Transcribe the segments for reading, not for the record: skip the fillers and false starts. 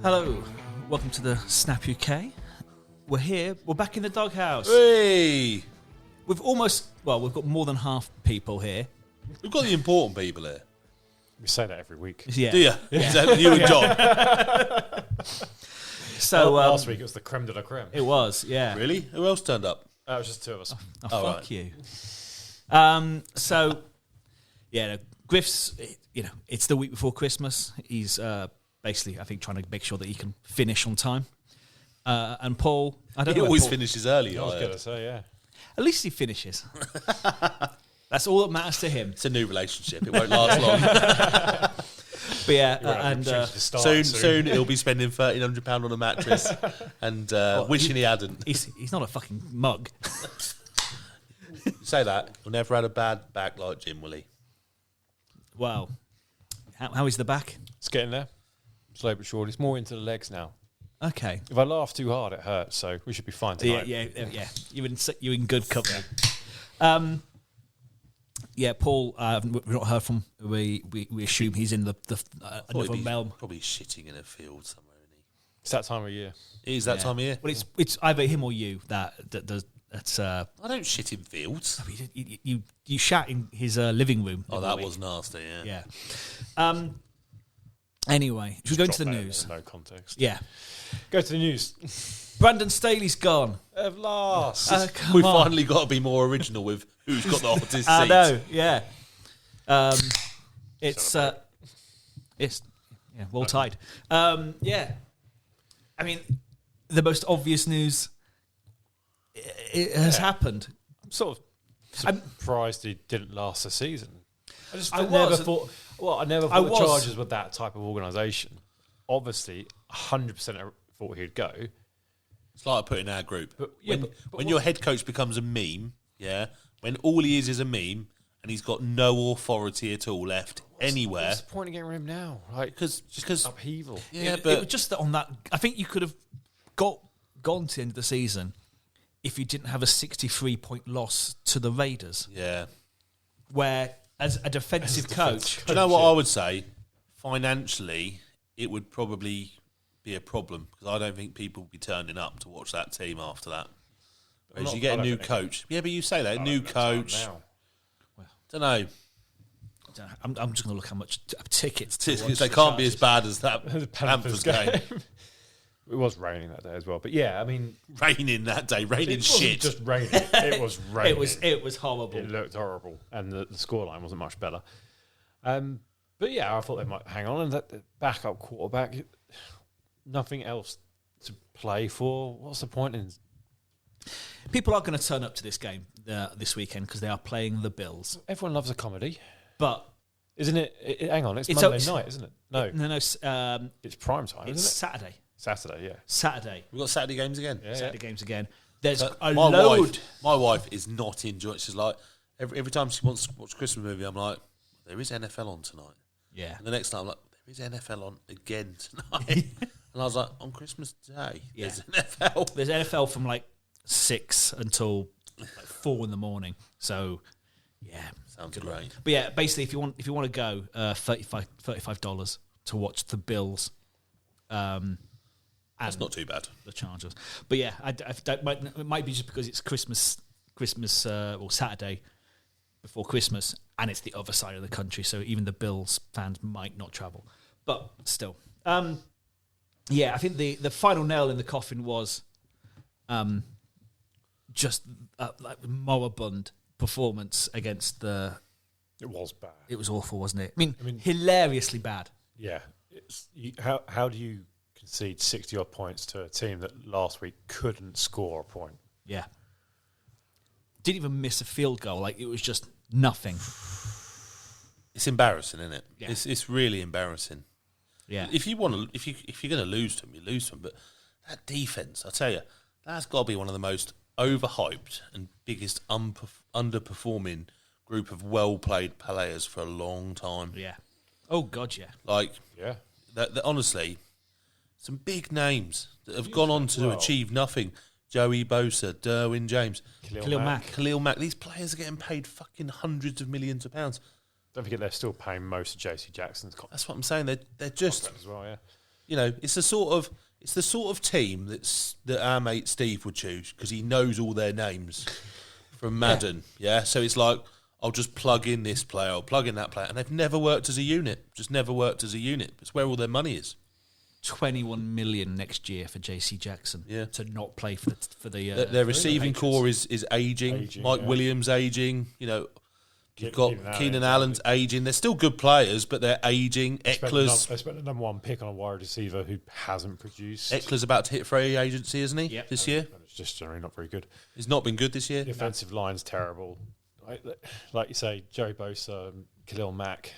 Hello, welcome to the Snap UK. We're here, we're back in the doghouse. Hey! We've got more than half people here. We've got the important people here. We say that every week. Yeah. Do you? Yeah. You and John. So last week it was the creme de la creme. It was, yeah. Really? Who else turned up? It was just two of us. Oh, Oh, fuck right. you. Griff's, it's the week before Christmas. He's basically, I think, trying to make sure that he can finish on time. And Paul, I don't He know. always Paul, finishes early. I was going to say, yeah. At least he finishes. That's all that matters to him. It's a new relationship. It won't last long. But yeah, You're gonna have and to change the start soon he'll be spending £1,300 on a mattress and wishing he hadn't. he's not a fucking mug. You say that, he'll never had a bad back like Jim, will he? Wow. How is the back? It's getting there. Slow but surely. It's more into the legs now. Okay. If I laugh too hard, it hurts, so we should be fine tonight. Yeah. You're in good company. Paul, we've not heard from. We assume he's in the another realm. Probably shitting in a field somewhere, isn't he? It's that time of year. It is that time of year. Well, it's either him or you that does. That's I don't shit in fields. you shat in his living room. Oh, that was nasty, yeah. Yeah. Anyway, should we go into the Drop that in news? there, No context. Yeah. Go to the news. Brandon Staley's gone. At last. We've finally got to be more original with who's got the hottest seat. I know, yeah. It's well tied. Yeah. I mean, the most obvious news it has happened. I'm sort of surprised he didn't last the season. I was. never thought the was. Chargers were that type of organisation. Obviously, 100% thought he'd go. It's like I put in our group. But- yeah, when but when your head coach becomes a meme, yeah, when all he is a meme and he's got no authority at all left anywhere. What's the point of getting rid of him now? Like, Because upheaval. yeah, It but was just that on that. I think you could have gone to the end of the season if you didn't have a 63-point loss to the Raiders, yeah. where as a defensive coach, Do you know what I would say? Financially, it would probably be a problem because I don't think people would be turning up to watch that team after that. Whereas you get a new coach. Yeah, but you say that, new coach. Don't know. I'm just going to look how much tickets. They can't be as bad as that Panthers game. It was raining that day as well. But yeah, I mean... Raining that day, raining It wasn't shit. just raining. It was raining. It was horrible. It looked horrible. And the scoreline wasn't much better. But yeah, I thought they might hang on. And that backup quarterback, nothing else to play for. What's the point in... People are going to turn up to this game this weekend because they are playing the Bills. Everyone loves a comedy. But Isn't it? Hang on, it's Monday night, isn't it? No. it's Prime time, it's isn't Saturday. Saturday, yeah. Saturday. We've got Saturday games again. Yeah, Saturday games again. There's But a my load. my wife is not enjoying it. She's like, every time she wants to watch a Christmas movie, I'm like, there is NFL on tonight. Yeah. And the next night, I'm like, there is NFL on again tonight. And I was like, on Christmas Day, there's NFL. There's NFL from like 6 until like 4 in the morning. So, yeah. Sounds great. But yeah, basically, if you want to go, $35 to watch the Bills. That's not too bad. The Chargers. But yeah, it might be just because it's Christmas or Saturday before Christmas, and it's the other side of the country, so even the Bills fans might not travel. But still, I think the final nail in the coffin was just like moribund performance against the. It was bad. It was awful, wasn't it? I mean hilariously bad. Yeah. How do you concede 60-odd points to a team that last week couldn't score a point? Yeah. Didn't even miss a field goal. Like, it was just nothing. It's embarrassing, isn't it? Yeah. It's really embarrassing. Yeah. If you're going to lose to them, you lose to them. But that defense, I tell you, that's got to be one of the most overhyped and biggest underperforming group of well-played players for a long time. Yeah. Oh, God, yeah. Like, Yeah. that honestly, some big names that have gone on to achieve nothing. Joey Bosa, Derwin James, Khalil Mack. Khalil Mack. These players are getting paid fucking hundreds of millions of pounds. Don't forget they're still paying most of JC Jackson's contract That's what I'm saying. They're just as well, yeah. it's the sort of team that our mate Steve would choose because he knows all their names from Madden. Yeah, so it's like I'll just plug in this player, I'll plug in that player, and they've never worked as a unit. Just never worked as a unit. It's where all their money is. 21 million next year for JC Jackson to not play for the their receiving core is aging. Mike Williams aging. You've got Keenan Allen's aging. They're still good players, but they're aging. They spent the number one pick on a wide receiver who hasn't produced. Eckler's about to hit free agency, isn't he? Yep. This year. It's just generally not very good. He's not been good this year. The offensive line's terrible. Like you say, Joey Bosa, Khalil Mack.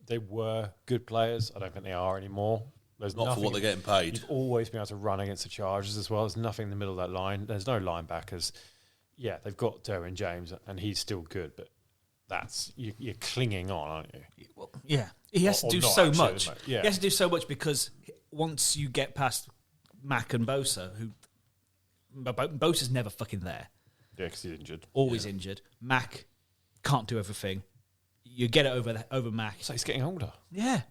They were good players. I don't think they are anymore. There's not for what they're getting paid. You've always been able to run against the Chargers as well. There's nothing in the middle of that line. There's no linebackers. Yeah, they've got Derwin James, and he's still good, but that's you're clinging on, aren't you? Well, yeah, he has to do so much. Yeah. He has to do so much because once you get past Mack and Bosa, Bosa's never fucking there. Yeah, because he's injured. Always injured. Mack can't do everything. You get it over Mack. So he's getting older. Yeah.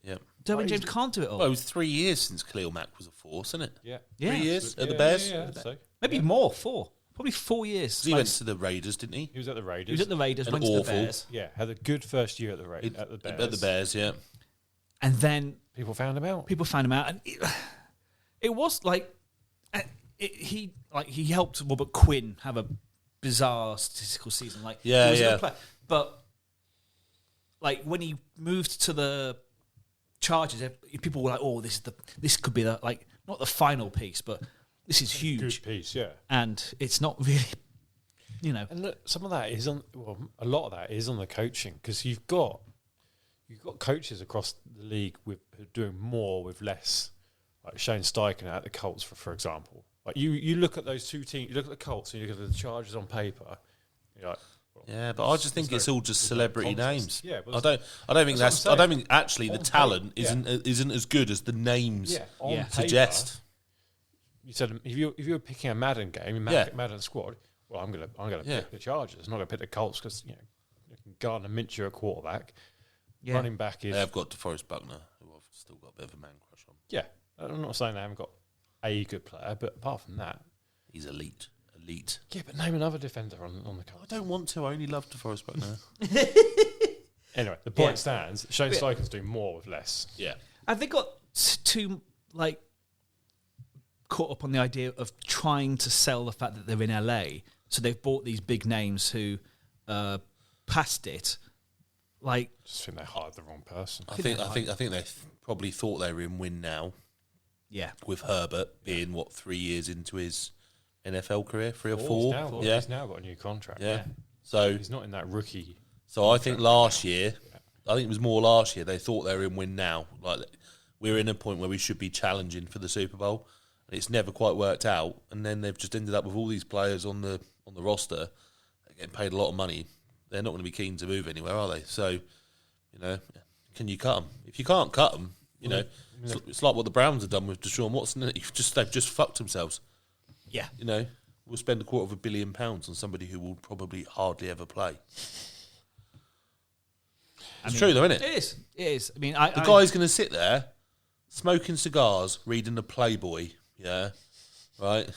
Yeah. Derwin James can't do it all. Well, it was 3 years since Khalil Mack was a force, isn't it? Yeah. 3 years at the Bears? Yeah, Maybe more, 4. Probably 4 years. He went to the Raiders, didn't he? He was at the Raiders. He was at the Raiders, went to the Bears. Yeah, had a good first year at the Bears. At the Bears, yeah. And then people found him out. And it was like he helped Robert Quinn have a bizarre statistical season. Like, he was a good player. But like when he moved to the Chargers, people were like, "Oh, this could be not the final piece, but this is huge." Good piece, yeah. And it's not really, And look, some of that is a lot of that is on the coaching because you've got coaches across the league who are doing more with less. Like Shane Steichen at the Colts, for example. Like you look at those two teams, you look at the Colts and you look at the Chargers on paper. You're like, yeah, but I just think it's all just celebrity names. Yeah, I don't think I don't think actually the talent isn't as good as the names suggest. You said if you were picking a Madden game, Madden squad. Well, I'm gonna pick the Chargers. I'm not gonna pick the Colts because you can Gardner Minshew at quarterback. Yeah. Running back is. They've got DeForest Buckner, who I've still got a bit of a man crush on. Yeah, I'm not saying they haven't got a good player, but apart from that, he's elite. Yeah, but name another defender on the card. I don't want to. I only love DeForest Buckner. Anyway, the point stands. Shane Steichen's doing more with less. Yeah. Have they got too caught up on the idea of trying to sell the fact that they're in LA? So they've bought these big names who passed it. Just think they hired the wrong person. I think they probably thought they were in win now. Yeah. With Herbert being 3 years into his NFL career, 3 or 4. He's now got a new contract. Yeah. So he's not in that rookie. So I think last year, I think it was more last year, they thought they were in win now. Like we're in a point where we should be challenging for the Super Bowl. And it's never quite worked out. And then they've just ended up with all these players on the roster. They're getting paid a lot of money. They're not going to be keen to move anywhere, are they? So, can you cut them? If you can't cut them, it's like what the Browns have done with Deshaun Watson. They've just fucked themselves. Yeah. We'll spend £250 million on somebody who will probably hardly ever play. It's true, though, isn't it? It is. I mean, the guy's going to sit there smoking cigars, reading the Playboy, right,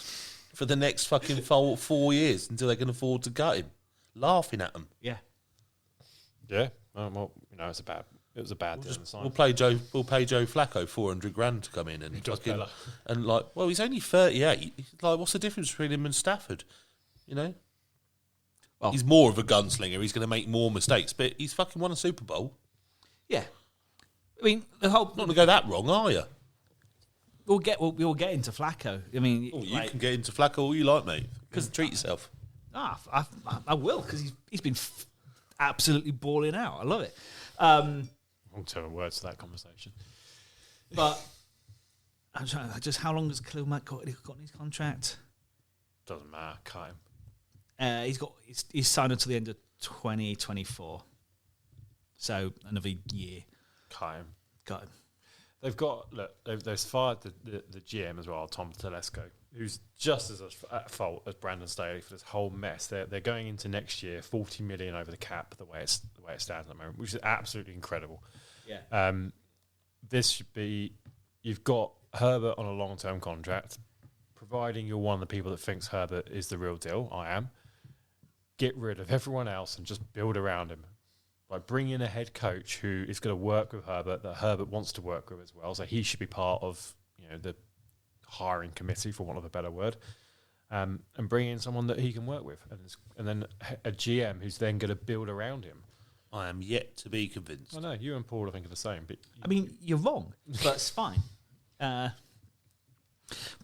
for the next fucking 4 years until they can afford to gut him, laughing at them. Yeah. Yeah. Well, it's it was a bad deal. We'll pay Joe Flacco $400,000 to come in and fucking he's only 38. What's the difference between him and Stafford? Well, he's more of a gunslinger. He's going to make more mistakes, but he's fucking won a Super Bowl. Yeah. I mean, the whole not going to go that wrong, are you? We'll get into Flacco. I mean, you can get into Flacco all you like, mate. Because treat yourself. I will because he's been absolutely balling out. I love it. Wrong turn of words to that conversation. But I'm trying. Just how long has Khalil Mack got in his contract? Doesn't matter. Cut him. He's signed until the end of 2024. So another year. Cut him. Got him. They've fired the GM as well, Tom Telesco, who's just as at fault as Brandon Staley for this whole mess. They're going into next year $40 million over the cap the way it stands at the moment, which is absolutely incredible. Yeah. this should be, you've got Herbert on a long-term contract, providing you're one of the people that thinks Herbert is the real deal. I am. Get rid of everyone else and just build around him. Like, bring in a head coach who is going to work with Herbert, that Herbert wants to work with as well. So he should be part of, the hiring committee, for want of a better word, and bring in someone that he can work with, and then a GM who's then going to build around him. I am yet to be convinced. I know you and Paul, I think, are the same. But you're wrong, but it's fine. But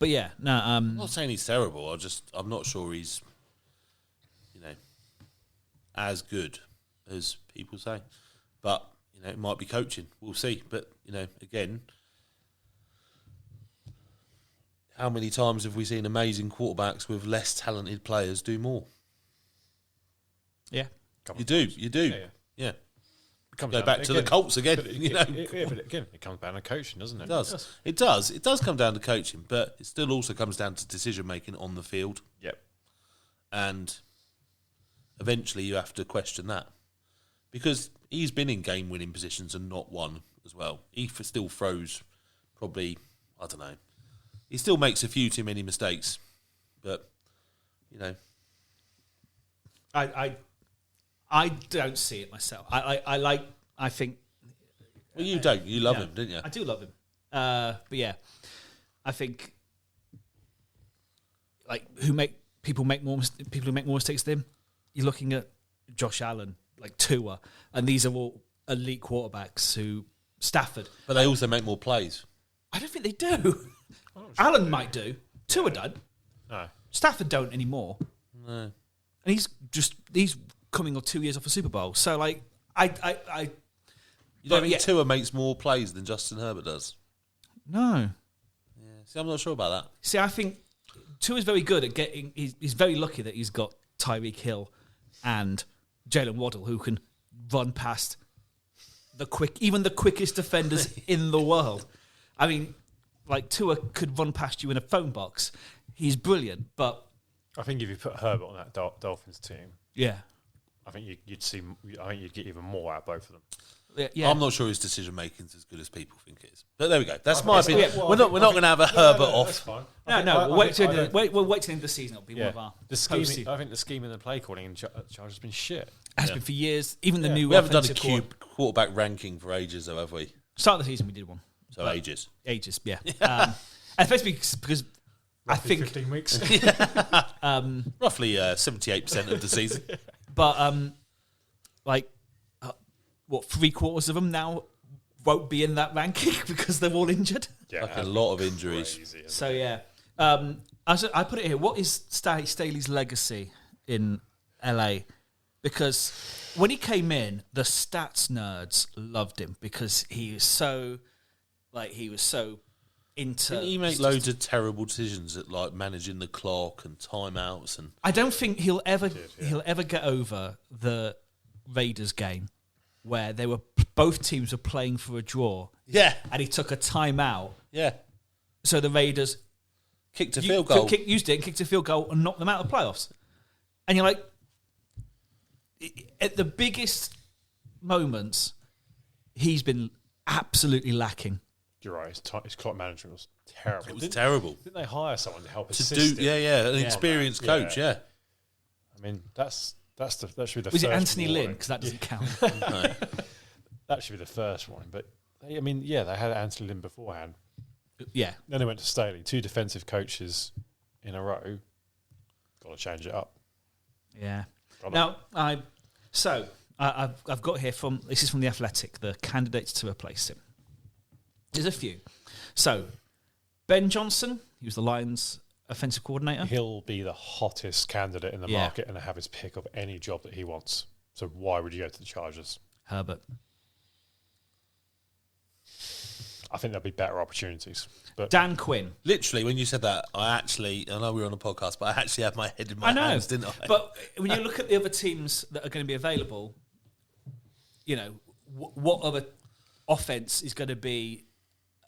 yeah, no. I'm not saying he's terrible. I'm not sure he's, as good as people say. But it might be coaching. We'll see. But again, how many times have we seen amazing quarterbacks with less talented players do more? Yeah, you do. Yeah. Go back to the Colts again. But again, it comes down to coaching, doesn't it? It does. It does come down to coaching, but it still also comes down to decision making on the field. Yep. And eventually, you have to question that, because he's been in game-winning positions and not won as well. He still throws probably, I don't know. He still makes a few too many mistakes, but I don't see it myself. I think. Well, you don't. You love him, don't you? I do love him. But yeah, I think people who make more mistakes than him. You're looking at Josh Allen, like Tua, and these are all elite quarterbacks who Stafford. But they also make more plays. I don't think they do. Allen might do. Tua don't. No. Stafford don't anymore. No. And he's coming 2 years off a Super Bowl. So like I you don't think Tua makes more plays than Justin Herbert does? No. Yeah. See, I'm not sure about that. See, I think Tua's very good at getting. He's very lucky that he's got Tyreek Hill and Jalen Waddle, who can run past even the quickest defenders in the world. I mean, like Tua could run past you in a phone box. He's brilliant, but I think if you put Herbert on that Dolphins team, yeah, I think you'd see. I think you'd get even more out of both of them. Yeah. I'm not sure his decision making is as good as people think it is. But there we go. That's my opinion. We're not going to have a Herbert off. That's fine. We'll wait till the end of the season. It'll be one of our scheming. I think the scheme and the play calling in charge has been shit. Has been for years. Even the new. We haven't done a quarterback ranking for ages, though, have we? Start of the season, we did one. So ages, yeah. And especially because I think 15 weeks. Roughly 78% of the season. But three quarters of them now won't be in that ranking because they're all injured. Yeah, like a lot of injuries. Crazy, so yeah, I put it here. What is Staley's legacy in LA? Because when he came in, the stats nerds loved him because he was so into. Didn't he make loads of terrible decisions at like managing the clock and timeouts and. I don't think he'll ever get over the Raiders game where both teams were playing for a draw. Yeah, and he took a timeout. Yeah, so the Raiders kicked a field goal, kicked a field goal, and knocked them out of the playoffs. And you're like, at the biggest moments, he's been absolutely lacking. You're right. His clock management was terrible. It was terrible. Didn't they hire someone to help assist him? An experienced coach. Yeah. I mean, that should be the. Was first it Anthony warning. Lynn? Because that doesn't count. No. That should be the first one. But they had Anthony Lynn beforehand. Yeah. Then they went to Staley. 2 defensive coaches in a row. Got to change it up. Yeah. Now I've got here this is from The Athletic, the candidates to replace him. There's a few. So Ben Johnson, he was the Lions offensive coordinator. He'll be the hottest candidate in the market and have his pick of any job that he wants. So why would you go to the Chargers? Herbert. I think there'll be better opportunities. But Dan Quinn. Literally, when you said that, I know we were on a podcast, but I actually had my head in my hands, didn't I? But when you look at the other teams that are going to be available, what other offense is going to be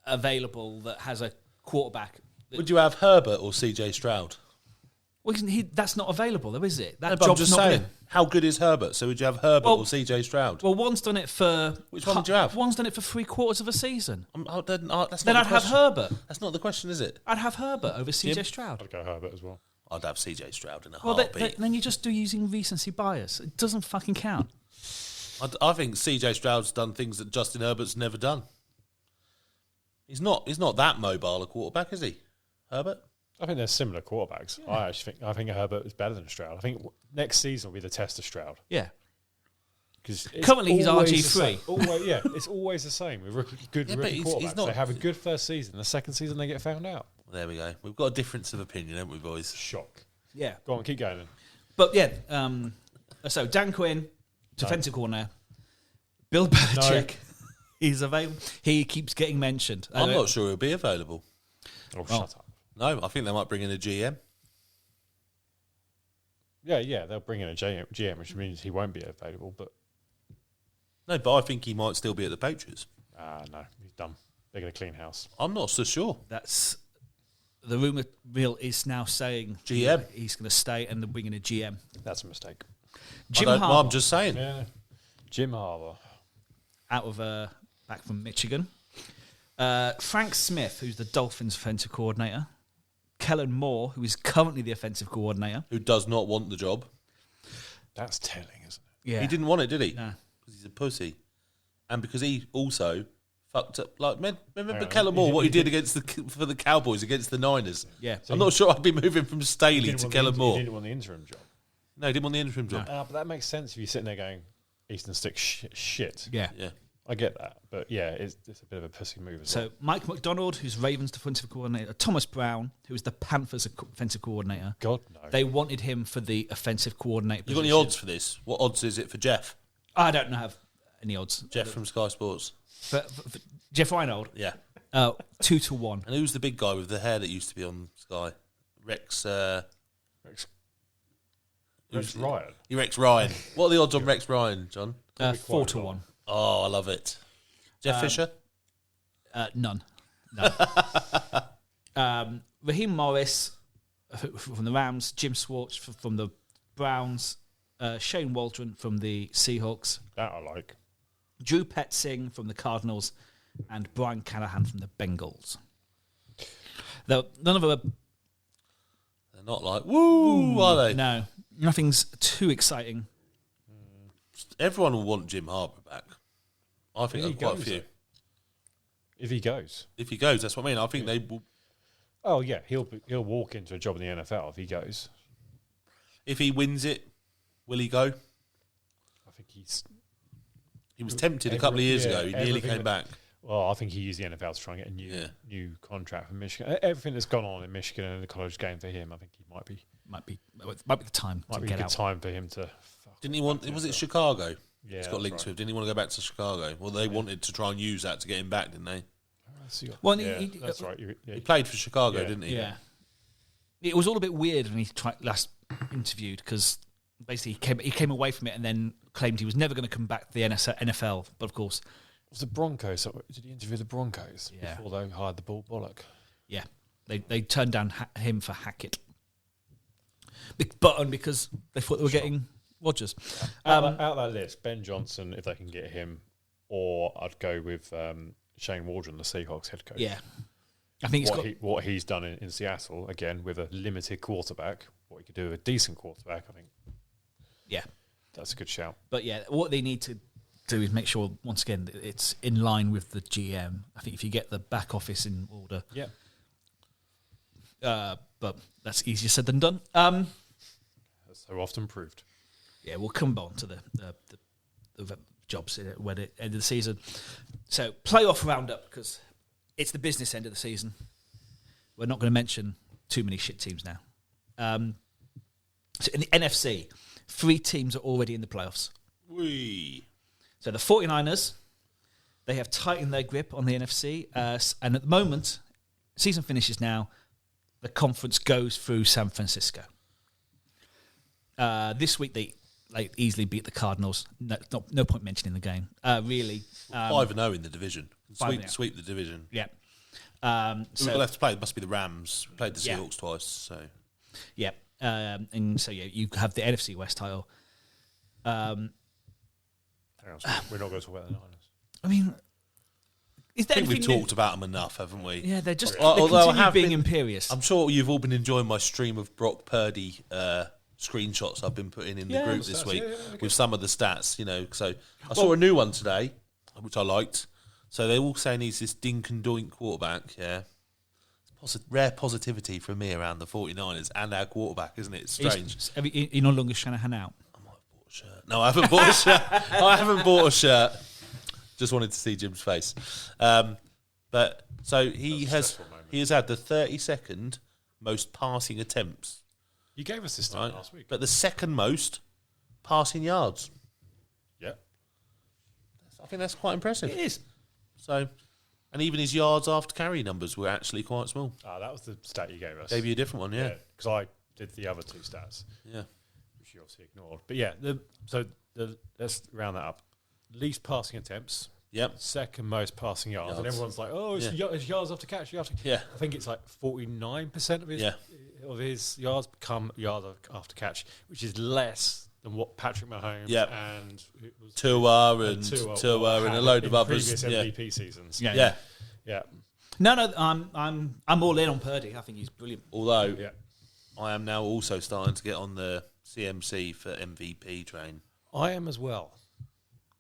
available that has a quarterback? Would you have Herbert or CJ Stroud? Well, that's not available, though, is it? That No, but I'm job's just not saying, gonna- how good is Herbert? So would you have Herbert Well- or CJ Stroud? Well, one's done it for... Which one would you have? One's done it for 3/4 of a season. That's Then not I'd the have question. Herbert. That's not the question, is it? I'd have Herbert over CJ Jim? Stroud. I'd go Herbert as well. I'd have CJ Stroud in a Well, heartbeat. then you just do using recency bias. It doesn't fucking count. I think CJ Stroud's done things that Justin Herbert's never done. He's not that mobile a quarterback, is he? Herbert? I think they're similar quarterbacks. Yeah. I think Herbert is better than Stroud. I think next season will be the test of Stroud. Yeah. Because Currently he's RG3. It's always the same with good Yeah, rookie but he's quarterbacks. not- They have a good first season. The second season, they get found out. There we go. We've got a difference of opinion, haven't we, boys? Shock. Yeah. Go on, keep going then. But yeah, so Dan Quinn, defensive coordinator. Bill Belichick, he's available. He keeps getting mentioned. I'm not sure he'll be available. Oh, shut up. No, I think they might bring in a GM. Yeah, they'll bring in a GM, which means he won't be available. But No, but I think he might still be at the Patriots. no, he's done. They're going to clean house. I'm not so sure. That's the rumor mill is now saying GM. he's going to stay and they're bringing a GM. That's a mistake. Jim I'm Harbaugh just saying. Yeah, Jim Harbaugh. out of back from Michigan. Frank Smith, who's the Dolphins offensive coordinator. Kellen Moore, who is currently the offensive coordinator. Who does not want the job. That's telling, isn't it? Yeah, He didn't want it, did he? No. Because he's a pussy. And because he also fucked up. Like, remember Hang on, Kellen Moore, what he he did for the Cowboys against the Niners? Yeah. I'm not sure I'd be moving from Staley to Kellen He Moore. didn't want the interim job. No, he didn't want the interim job. But that makes sense if you're sitting there going, Eastern Stick shit. Yeah. Yeah. I get that. But yeah, it's a bit of a pussy move as well. So Mike McDonald, who's Ravens defensive coordinator. Thomas Brown, who's the Panthers offensive coordinator. God, no. They wanted him for the offensive coordinator You got any position. odds for this? What odds is it for Jeff? I don't have any odds. Jeff from Sky Sports. For Jeff Reinold, Yeah. 2-1. And who's the big guy with the hair that used to be on Sky? Rex Ryan. Rex Ryan. What are the odds on Rex Ryan, John? 4-1. Oh, I love it. Jeff Fisher? None. No. Raheem Morris from the Rams, Jim Schwartz from the Browns, Shane Waldron from the Seahawks, That I like. Drew Petzing from the Cardinals, and Brian Callahan from the Bengals. Though none of them are... They're not like, woo, are they? No, nothing's too exciting. Everyone will want Jim Harbaugh back. I think If he quite a goes, few. though. If he goes. If he goes, that's what I mean. I think they will. Oh, yeah, he'll walk into a job in the NFL if he goes. If he wins it, will he go? I think he's... He was tempted a couple of years ago. He nearly everything came back. Well, I think he used the NFL to try and get a new contract for Michigan. Everything that's gone on in Michigan and the college game for him, I think he might be Might be the time might to be a get good out. time for him to. Didn't he want? Was it Chicago? Yeah, It's got that's links right. with. Didn't he want to go back to Chicago? Well, they wanted to try and use that to get him back, didn't they? Well, yeah, he- that's right. He played for Chicago, Yeah. didn't he? Yeah. It was all a bit weird when he last interviewed because basically he came away from it and then claimed he was never going to come back to the NFL. But of course, Was the Broncos? Did he interview the Broncos Yeah. before they hired the Bull Bollock? yeah, they turned down him for Hackett. But because they thought they were getting Rodgers. Out that list, Ben Johnson, if they can get him, or I'd go with Shane Waldron, the Seahawks head coach. Yeah. I think What he's done in Seattle, again, with a limited quarterback, what he could do with a decent quarterback, I think yeah. that's a good shout. But yeah, what they need to do is make sure, once again, that it's in line with the GM. I think if you get the back office in order. Yeah. But that's easier said than done. That's so often proved. Yeah, we'll come on to the jobs at the end of the season. So, playoff roundup, because it's the business end of the season. We're not going to mention too many shit teams now. So, in the NFC, 3 teams are already in the playoffs. Wee. So, the 49ers, they have tightened their grip on the NFC. And at the moment, season finishes now, the conference goes through San Francisco. This week, they easily beat the Cardinals. No point mentioning the game, really. 5-0 in the division. 5-0. Sweep the division. Yeah. Who will have to play? It must be the Rams. Played the Yeah. Seahawks twice. So Yeah. And so you have the NFC West title. Hang on, so we're not going to talk about the Niners. I mean, is there I think we've anything new? talked about them enough, haven't we? Yeah, they're just Although I continue have being been- imperious. I'm sure you've all been enjoying my stream of Brock Purdy screenshots I've been putting in the Yeah, group the this stats, week yeah, with some of the stats, So I saw a new one today, which I liked. So they're all saying he's this dink and doink quarterback, yeah. Rare positivity from me around the 49ers and our quarterback, isn't it? It's strange. You're no longer Shanahan out. I might have bought a shirt. No, I haven't bought a shirt. I haven't bought a shirt. Just wanted to see Jim's face. But so he has had the 32nd most passing attempts. You gave us this stat last week. But the second most passing yards. Yeah. I think that's quite impressive. It is. So, and even his yards after carry numbers were actually quite small. That was the stat you gave us. Gave you a different one, yeah. Because I did the other two stats, Yeah. which you obviously ignored. But yeah, let's round that up. Least passing attempts, Yep. second most passing yards. And everyone's like, oh, it's yards after catch. Yeah. I think it's like 49% of his yards become yards after catch, which is less than what Patrick Mahomes and it was Tua and a load of others. Previous MVP seasons. Yeah. Yeah. No, I'm all in on Purdy. I think he's brilliant. Although I am now also starting to get on the CMC for MVP train. I am as well.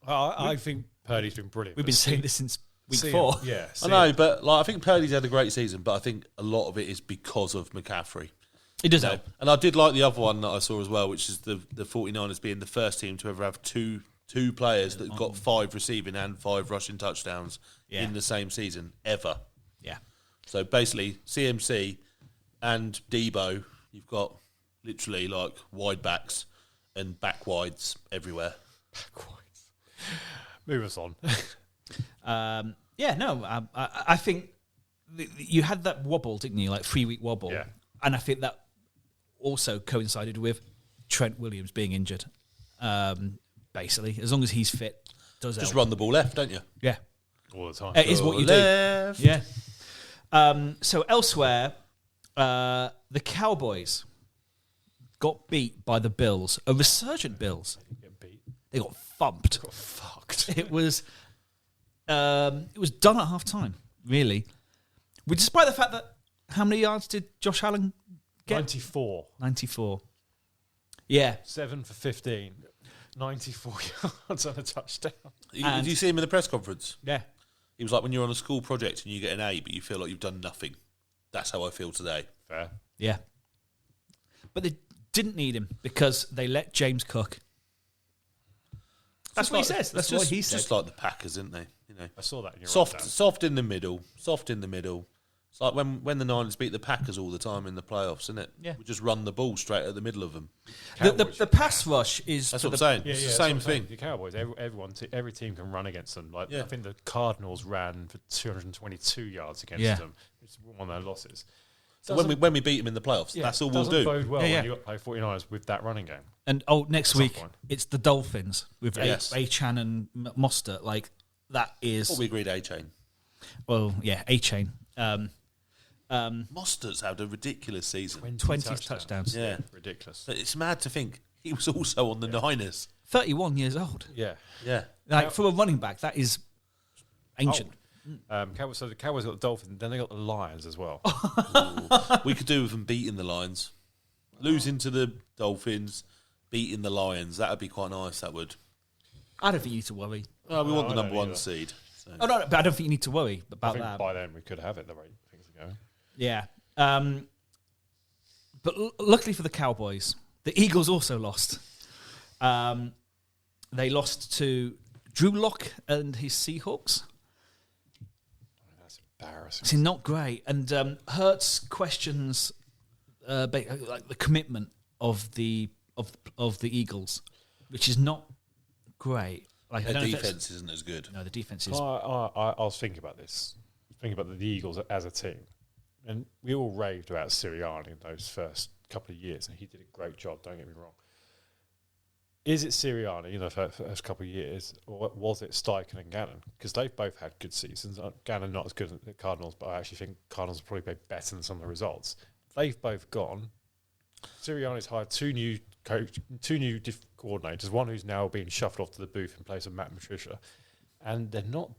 I think Purdy's been brilliant. We've been saying this since week 4. Yeah. I know, but I think Purdy's had a great season, but I think a lot of it is because of McCaffrey. It does help. And I did like the other one that I saw as well, which is the 49ers being the first team to ever have two players that got 5 receiving and 5 rushing touchdowns in the same season ever. Yeah. So basically, CMC and Debo, you've got literally like wide backs and back wides everywhere. Move us on. I think you had that wobble, didn't you? Like 3-week wobble. Yeah. And I think that also coincided with Trent Williams being injured. Basically, as long as he's fit, does Just help. run the ball left, don't you? Yeah. All the time. It is what you Left. do. Yeah. So elsewhere, the Cowboys got beat by the Bills, a resurgent Bills. Get beat. They got thumped. Got fucked. It was done at half time, really. Despite the fact that how many yards did Josh Allen get? 94. 94. Yeah. 7 for 15. 94 yards and a touchdown. Did you see him in the press conference? Yeah. He was like, when you're on a school project and you get an A, but you feel like you've done nothing. That's how I feel today. Fair. Yeah. But they didn't need him because they let James cook. That's what he says. That's what he said. Just like the Packers, didn't they? I saw that in your Soft in the middle. Soft in the middle. It's like when the Niners beat the Packers all the time in the playoffs, isn't it? Yeah. We just run the ball straight at the middle of them. The pass rush is... That's what I'm saying. It's the same thing. The Cowboys, every team can run against them. Like I think the Cardinals ran for 222 yards against them. It's one of their losses. So when we beat them in the playoffs, that's all we'll do. Bode well when you've got to play 49ers with that running game. And next week, it's the Dolphins with A-Chan and Mostert. Like, that is... What we agreed, A-Chain. Well, yeah, A-Chain. Mostert's had a ridiculous season. 20 touchdowns. Yeah. Ridiculous. But it's mad to think he was also on the Niners. 31 years old. Yeah. Yeah. Like, for a running back, that is ancient. So the Cowboys got the Dolphins, then they got the Lions as well. We could do with them beating the Lions. Losing to the Dolphins, beating the Lions. That would be quite nice, that would. I don't think you need to worry. We want the number 1 seed. So. Oh, no, but I don't think you need to worry about I think that. by then we could have it the way things are going. Yeah. But luckily for the Cowboys, the Eagles also lost. They lost to Drew Lock and his Seahawks. That's embarrassing. It's not great. And Hurts questions like the commitment of the Eagles, which is not great. Like, Their defense isn't as good. No, the defense is... I was thinking about this. Thinking about the Eagles as a team. And we all raved about Sirianni in those first couple of years, and he did a great job, don't get me wrong. Is it Sirianni, for the first couple of years, or was it Steichen and Gannon? Because they've both had good seasons. Gannon not as good at the Cardinals, but I actually think Cardinals will probably be better than some of the results. They've both gone. Sirianni's hired two new coordinators. One who's now being shuffled off to the booth in place of Matt Patricia, and they're not.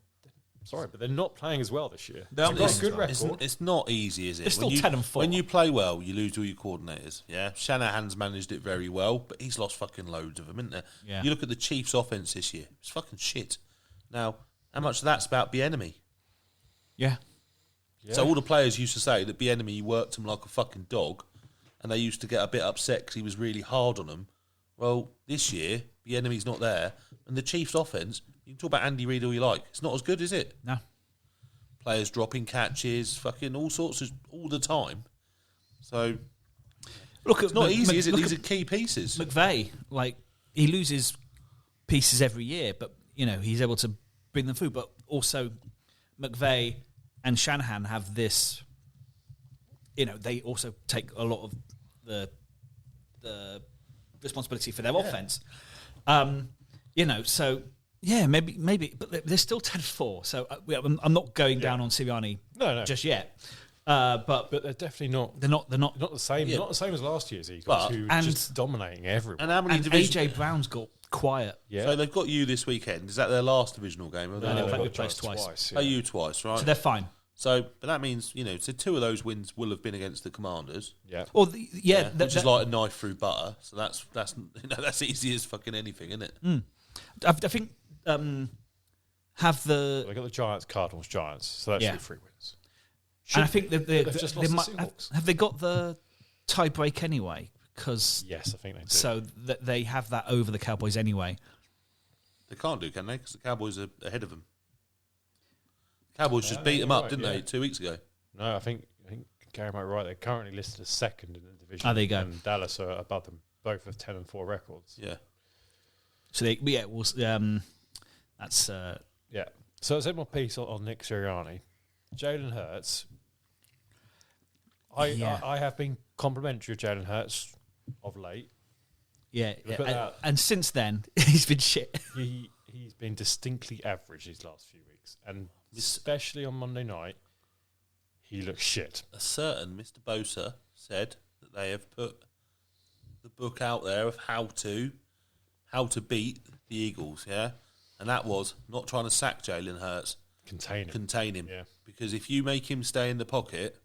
Sorry, but they're not playing as well this year. They've got a good record. It's not easy, is it? They're still 10-4. When you play well, you lose all your coordinators. Yeah, Shanahan's managed it very well, but he's lost fucking loads of them, isn't there? Yeah. You look at the Chiefs' offense this year; it's fucking shit. Now, how much of that's about Bieniemy? Yeah. So all the players used to say that Bieniemy worked him like a fucking dog, and they used to get a bit upset because he was really hard on them. Well, this year, Bieniemy's not there, and the Chiefs' offense. You can talk about Andy Reid all you like. It's not as good, is it? No. Players dropping catches, fucking all sorts of all the time. So it's not easy, is it? These are key pieces. McVay, he loses pieces every year, but he's able to bring them through. But also, McVay and Shanahan have this. They also take a lot of the responsibility for their offense. So. Yeah, maybe, but they're still 10-4. So I'm not going down on Sirianni just yet. But they're definitely not. They're not the same. Not the same as last year's Eagles, who just dominating everyone. And how many AJ Brown's got quiet. Yeah. So they've got you this weekend. Is that their last divisional game? No, they've played twice. Play you twice, right? So they're fine. So, but that means so two of those wins will have been against the Commanders. Yeah. Well, which is like a knife through butter. So that's easy as fucking anything, isn't it? I think. Have the they got the Giants, Cardinals, Giants, so that's 3 wins. And I think they've just lost the Seahawks. Have they got the tie break anyway? Because yes, I think they do. So they have that over the Cowboys anyway. They can't do, can they? Because the Cowboys are ahead of them. Cowboys just beat them up, didn't they, 2 weeks ago? No, I think Gary might be right. They're currently listed as second in the division. Oh, there you go. And Dallas are above them, both with 10-4 records. Yeah. So that's So I said my piece on Nick Sirianni. Jalen Hurts. I have been complimentary of Jalen Hurts of late. Yeah. And since then, he's been shit. He's been distinctly average these last few weeks, and especially on Monday night, he looks shit. A certain Mr. Bosa said that they have put the book out there of how to beat the Eagles, yeah? And that was not trying to sack Jalen Hurts. Contain him. Yeah. Because if you make him stay in the pocket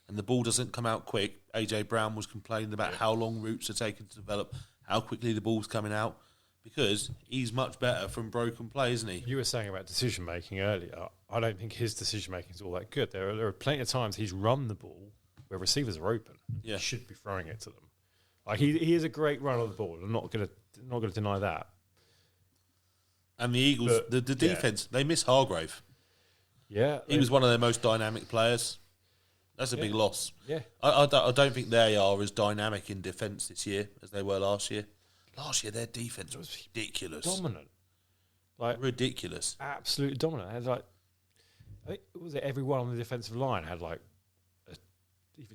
and the ball doesn't come out quick, AJ Brown was complaining about how long routes are taking to develop, how quickly the ball's coming out, because he's much better from broken play, isn't he? You were saying about decision-making earlier. I don't think his decision-making is all that good. There are plenty of times he's run the ball where receivers are open. Yeah. He should be throwing it to them. He is a great runner of the ball. I'm not going to deny that. And the Eagles, the defense, they miss Hargrave. Yeah. He was one of their most dynamic players. That's a big loss. Yeah. I don't think they are as dynamic in defence this year as they were last year. Last year, their defence was ridiculous. Dominant. Ridiculous. Absolutely dominant. I think everyone on the defensive line had either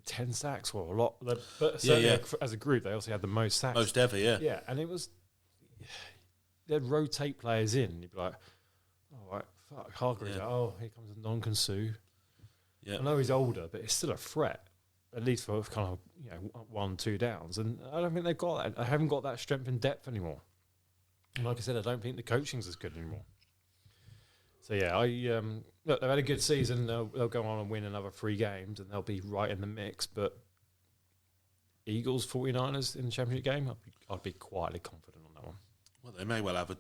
10 sacks or a lot. But certainly as a group, they also had the most sacks. Most ever, yeah. Yeah, and it was... They'd rotate players in. You'd be like, oh, right, fuck, Hargreaves. Yeah. Oh, here comes a non-Consu. Yeah. I know he's older, but it's still a threat, at least for kind of 1-2 downs. And I don't think they've got that. I haven't got that strength and depth anymore. And like I said, I don't think the coaching's as good anymore. So yeah, look, they've had a good season. They'll go on and win another 3 games, and they'll be right in the mix. But Eagles, 49ers in the championship game, I'd be quietly confident on that one. Well, they may well have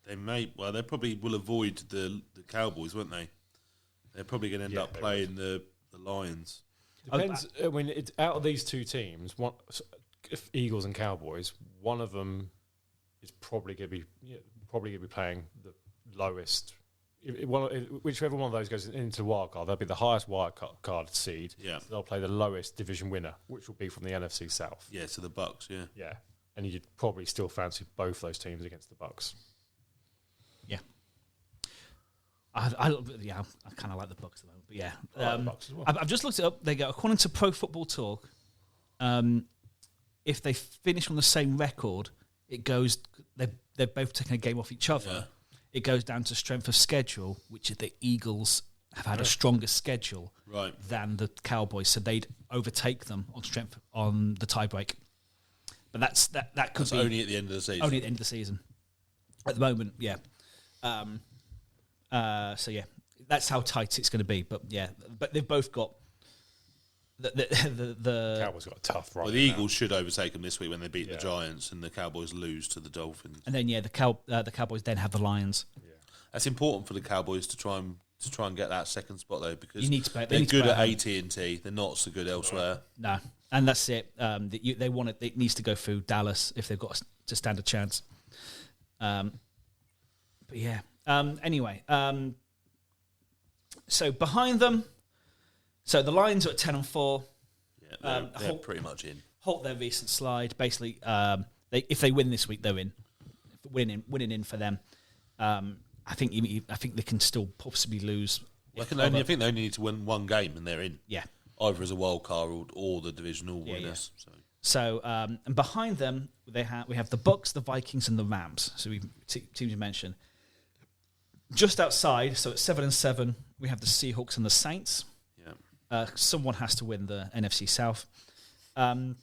they probably will avoid the Cowboys, won't they? They're probably going to end up playing the Lions. Depends. I mean, it's out of these two teams, if Eagles and Cowboys, one of them is probably going to be playing the lowest. Whichever one of those goes into the wild card, they'll be the highest wild card seed. Yeah, so they'll play the lowest division winner, which will be from the NFC South. Yeah, so the Bucks. Yeah, yeah, and you'd probably still fancy both those teams against the Bucks. Yeah. I kind of like the Bucks at the moment, but yeah, I like the Bucks as well. I've just looked it up. They go according to Pro Football Talk. If they finish on the same record, it goes. They're both taking a game off each other. Yeah. It goes down to strength of schedule, which the Eagles have had a stronger schedule than the Cowboys, so they'd overtake them on strength on the tiebreak. But that could be only at the end of the season. Only at the end of the season. At the moment, yeah. So yeah, that's how tight it's going to be. But yeah, but they've both got the Cowboys got a tough run. Well, the Eagles should overtake them this week when they beat the Giants, and the Cowboys lose to the Dolphins. And then the Cowboys then have the Lions. Yeah. That's important for the Cowboys to try and get that second spot though, because You need to play, they're good at AT&T. They're not so good elsewhere. No, and that's it. They want it. It needs to go through Dallas if they've got to stand a chance. But yeah. Anyway, so behind them, so the Lions are at 10-4. Yeah, they're pretty much in. Halt their recent slide. Basically, if they win this week, they're in. Winning in for them. I think they can still possibly lose. I think they only need to win one game and they're in. Yeah, either as a wild card or the divisional winners. Yeah. So and behind them we have the Bucks, the Vikings, and the Rams. So teams you mentioned. Just outside, so at 7-7, we have the Seahawks and the Saints. Yeah. Someone has to win the NFC South. And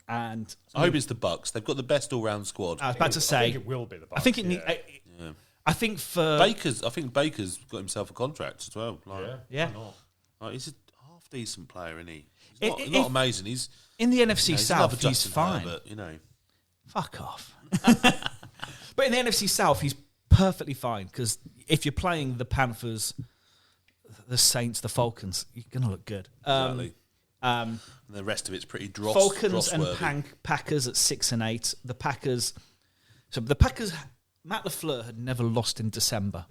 I hope it's the Bucks. They've got the best all-round squad. I was about to say, I think it will be the Bucks. I think I think for Baker's got himself a contract as well. Yeah. He's a half decent player, isn't he? He's not amazing. He's in the NFC South. He's fine. Herbert, Fuck off. But in the NFC South, he's perfectly fine, because if you're playing the Panthers, the Saints, the Falcons, you're going to look good. Exactly. And the rest of it's pretty Falcons and Packers at 6 and 8. The Packers, Matt LaFleur had never lost in December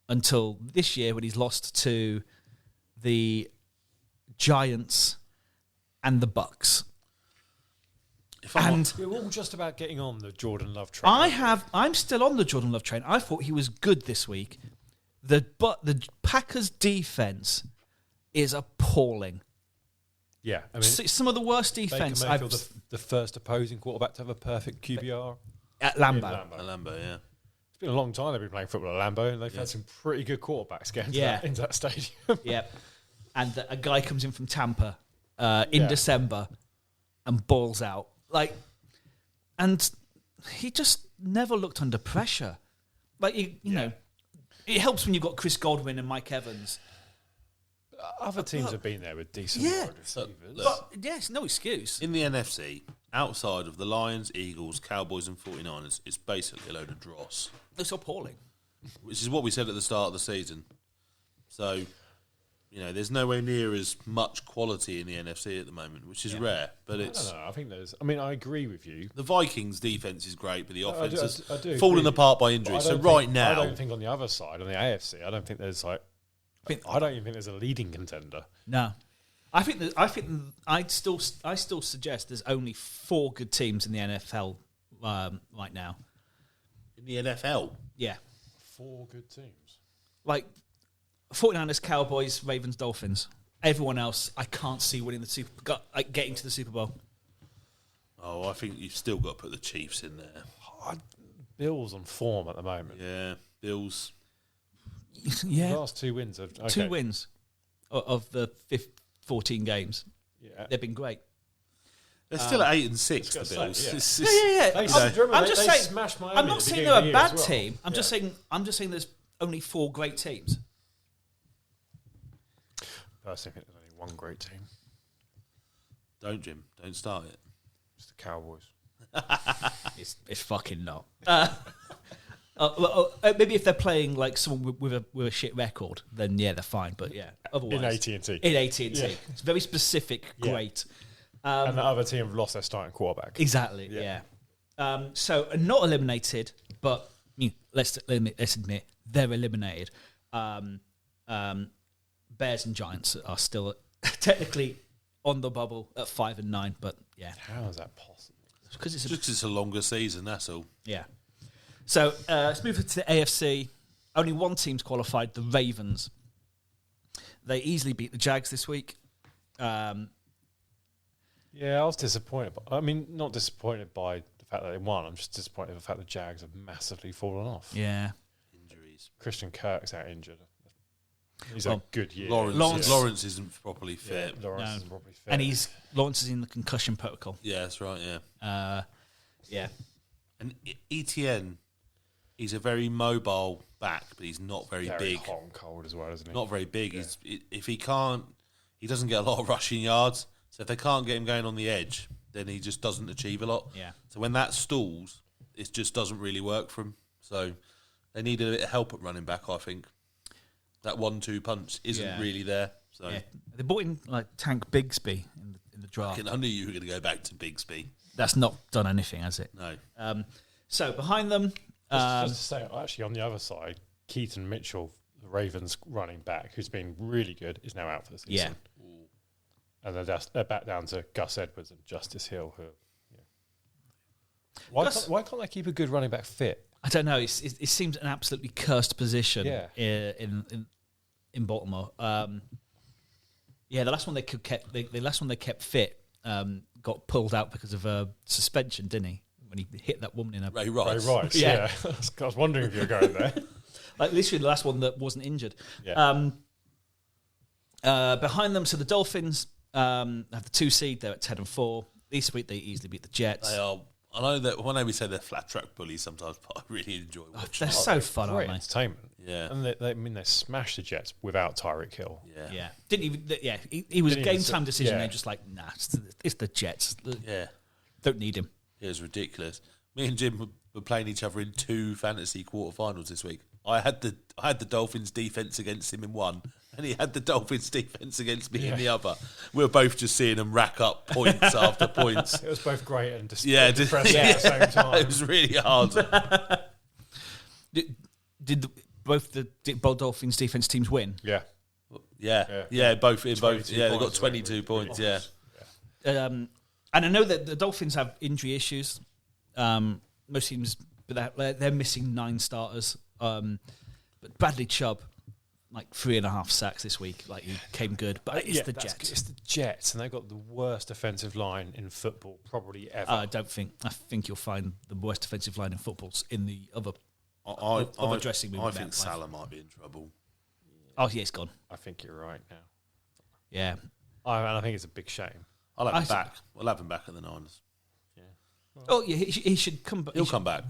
until this year when he's lost to the Giants and the Bucks. We're all just about getting on the Jordan Love train. I'm still on the Jordan Love train. I thought he was good this week. The Packers' defense is appalling. Yeah, I mean, some of the worst defense. Baker Mayfield, the first opposing quarterback to have a perfect QBR at Lambeau. At Lambeau, yeah. It's been a long time they've been playing football at Lambeau, and they've had some pretty good quarterbacks getting into that stadium. Yeah, and a guy comes in from Tampa in December and balls out. And he just never looked under pressure. You know, it helps when you've got Chris Godwin and Mike Evans. Other teams have been there with decent wide receivers. But yes, no excuse. In the NFC, outside of the Lions, Eagles, Cowboys and 49ers, it's basically a load of dross. It's appalling. Which is what we said at the start of the season. So, there's nowhere near as much quality in the NFC at the moment, which is rare. But it's. I don't know. I think I agree with you. The Vikings' defense is great, but the offense I do fallen apart by injury. So now, I don't think on the other side, on the AFC, I don't think there's I don't even think there's a leading contender. No, I still suggest there's only 4 good teams in the NFL right now. In the NFL, yeah, 4 good teams. 49ers, Cowboys, Ravens, Dolphins. Everyone else, I can't see winning getting to the Super Bowl. Oh, I think you've still got to put the Chiefs in there. Bills on form at the moment. Yeah, Bills. Yeah, the last 2 wins. 2 wins of the 14 games. Yeah, they've been great. They're still at 8 and 6. The Bills. I'm just saying. I'm not saying they're a bad team. I'm just saying there's only 4 great teams. Personally, I think there's only one great team. Don't, Jim. Don't start it. It's the Cowboys. It's fucking not. Maybe if they're playing someone with a shit record, then they're fine. But otherwise in AT&T. It's very specific. Great. And the other team have lost their starting quarterback. Exactly. Yeah. So not eliminated, but let's admit they're eliminated. Bears and Giants are still technically on the bubble at 5 and 9, but how is that possible? Because it's a longer season. That's all. Yeah. So let's move to the AFC. Only one team's qualified, the Ravens. They easily beat the Jags this week. I was disappointed. Not disappointed by the fact that they won. I'm just disappointed by the fact the Jags have massively fallen off. Yeah. Injuries. Christian Kirk's out injured. He's a good year. Lawrence isn't properly fit. Yeah, Lawrence isn't properly fit. And Lawrence is in the concussion protocol. Yeah, that's right, yeah. Yeah. And ETN, he's a very mobile back, but he's not very big. Hot and cold as well, isn't he? Not very big. Yeah. If he can't, he doesn't get a lot of rushing yards. So if they can't get him going on the edge, then he just doesn't achieve a lot. Yeah. So when that stalls, it just doesn't really work for him. So they need a bit of help at running back, I think. That 1-2 punch isn't really there. So they brought in like Tank Bigsby in the draft. I knew you were going to go back to Bigsby. That's not done anything, has it? No. So behind them, just to say, actually on the other side, Keaton Mitchell, the Ravens running back, who's been really good, is now out for the season. Yeah. And they're back down to Gus Edwards and Justice Hill. Who, why can't they keep a good running back fit? I don't know. It seems an absolutely cursed position. In Baltimore. The last one they kept fit got pulled out because of a suspension, didn't he? When he hit that woman in a Ray Rice. Yeah. I was wondering if you were going there. Like literally the last one that wasn't injured. Yeah. Behind them, so the Dolphins have the 2 seed. They're at 10-4. This week they easily beat the Jets. They are. I know that when we say they're flat track bullies sometimes, but I really enjoy watching. They're so fun, Great aren't they? entertainment. Yeah. And they smashed the Jets without Tyreek Hill. Yeah. Didn't even. He was a game time decision. Yeah. They're just like, nah, it's the Jets. Yeah. Don't need him. It was ridiculous. Me and Jim were playing each other in 2 fantasy quarterfinals this week. I had the Dolphins defense against him in one, and he had the Dolphins defense against me in the other. We were both just seeing them rack up points after points. It was both great and depressing at the same time. It was really hard. Did both Dolphins defense teams win? Yeah. Both. They got 22 points. Yeah. And I know that the Dolphins have injury issues. Most teams, but they're missing 9 starters. But Bradley Chubb, like 3.5 sacks this week. Like he came good, but it's the Jets. It's the Jets, and they've got the worst offensive line in football probably ever. I think you'll find the worst defensive line in football's in the other dressing room. I think Salah might be in trouble. Oh yeah, he's gone. I think you're right now. Yeah, and I think it's a big shame. I'll have him back. We'll have him back at the Niners. Yeah. He should come back. He'll come back.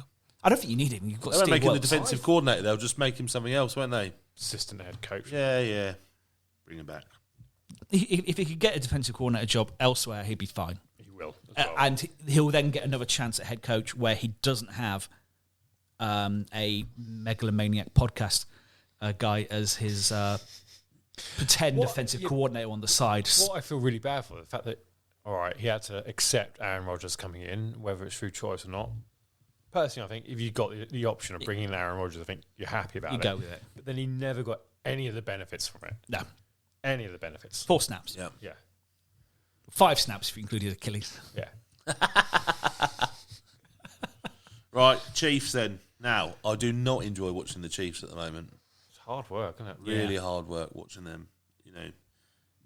I don't think you need him. You've got. They won't make him the defensive coordinator. They'll just make him something else, won't they? Assistant head coach. Yeah. Bring him back. If he could get a defensive coordinator job elsewhere, he'd be fine. He will, as well. And he'll then get another chance at head coach where he doesn't have a megalomaniac podcast guy as his pretend offensive coordinator on the side. What I feel really bad for, the fact that, all right, he had to accept Aaron Rodgers coming in, whether it's through choice or not. Personally, I think if you got the option of bringing in Aaron Rodgers, I think you're happy about it. You go with it. But then he never got any of the benefits from it. No. Any of the benefits. 4 snaps. Yeah. 5 snaps if you included Achilles. Yeah. Right, Chiefs then. Now, I do not enjoy watching the Chiefs at the moment. It's hard work, isn't it? Really hard work watching them.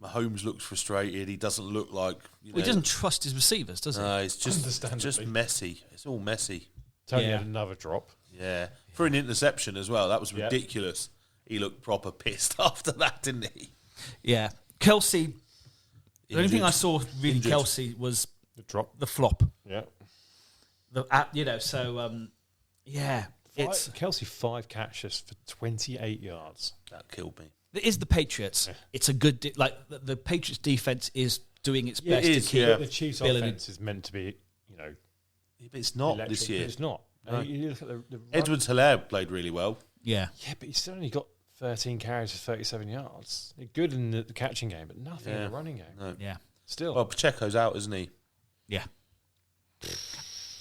Mahomes looks frustrated. He doesn't look like... He doesn't trust his receivers, does he? No, it's just messy. It's all messy. Tony had another drop. Yeah. For an interception as well. That was ridiculous. He looked proper pissed after that, didn't he? Yeah. Kelsey, the only thing I saw really Kelsey was the drop. The flop. Yeah. It's Kelsey 5 catches for 28 yards. That killed me. It is the Patriots. Yeah. It's a good... the Patriots defense is doing its best to keep... The Chiefs offense is meant to be, but it's not electric, this year. It's not. No. You look at the Edwards-Hilaire played really well. Yeah. Yeah, but he's only got 13 carries for 37 yards. They're good in the catching game, but nothing in the running game. No. Yeah. Still. Well, Pacheco's out, isn't he? Yeah.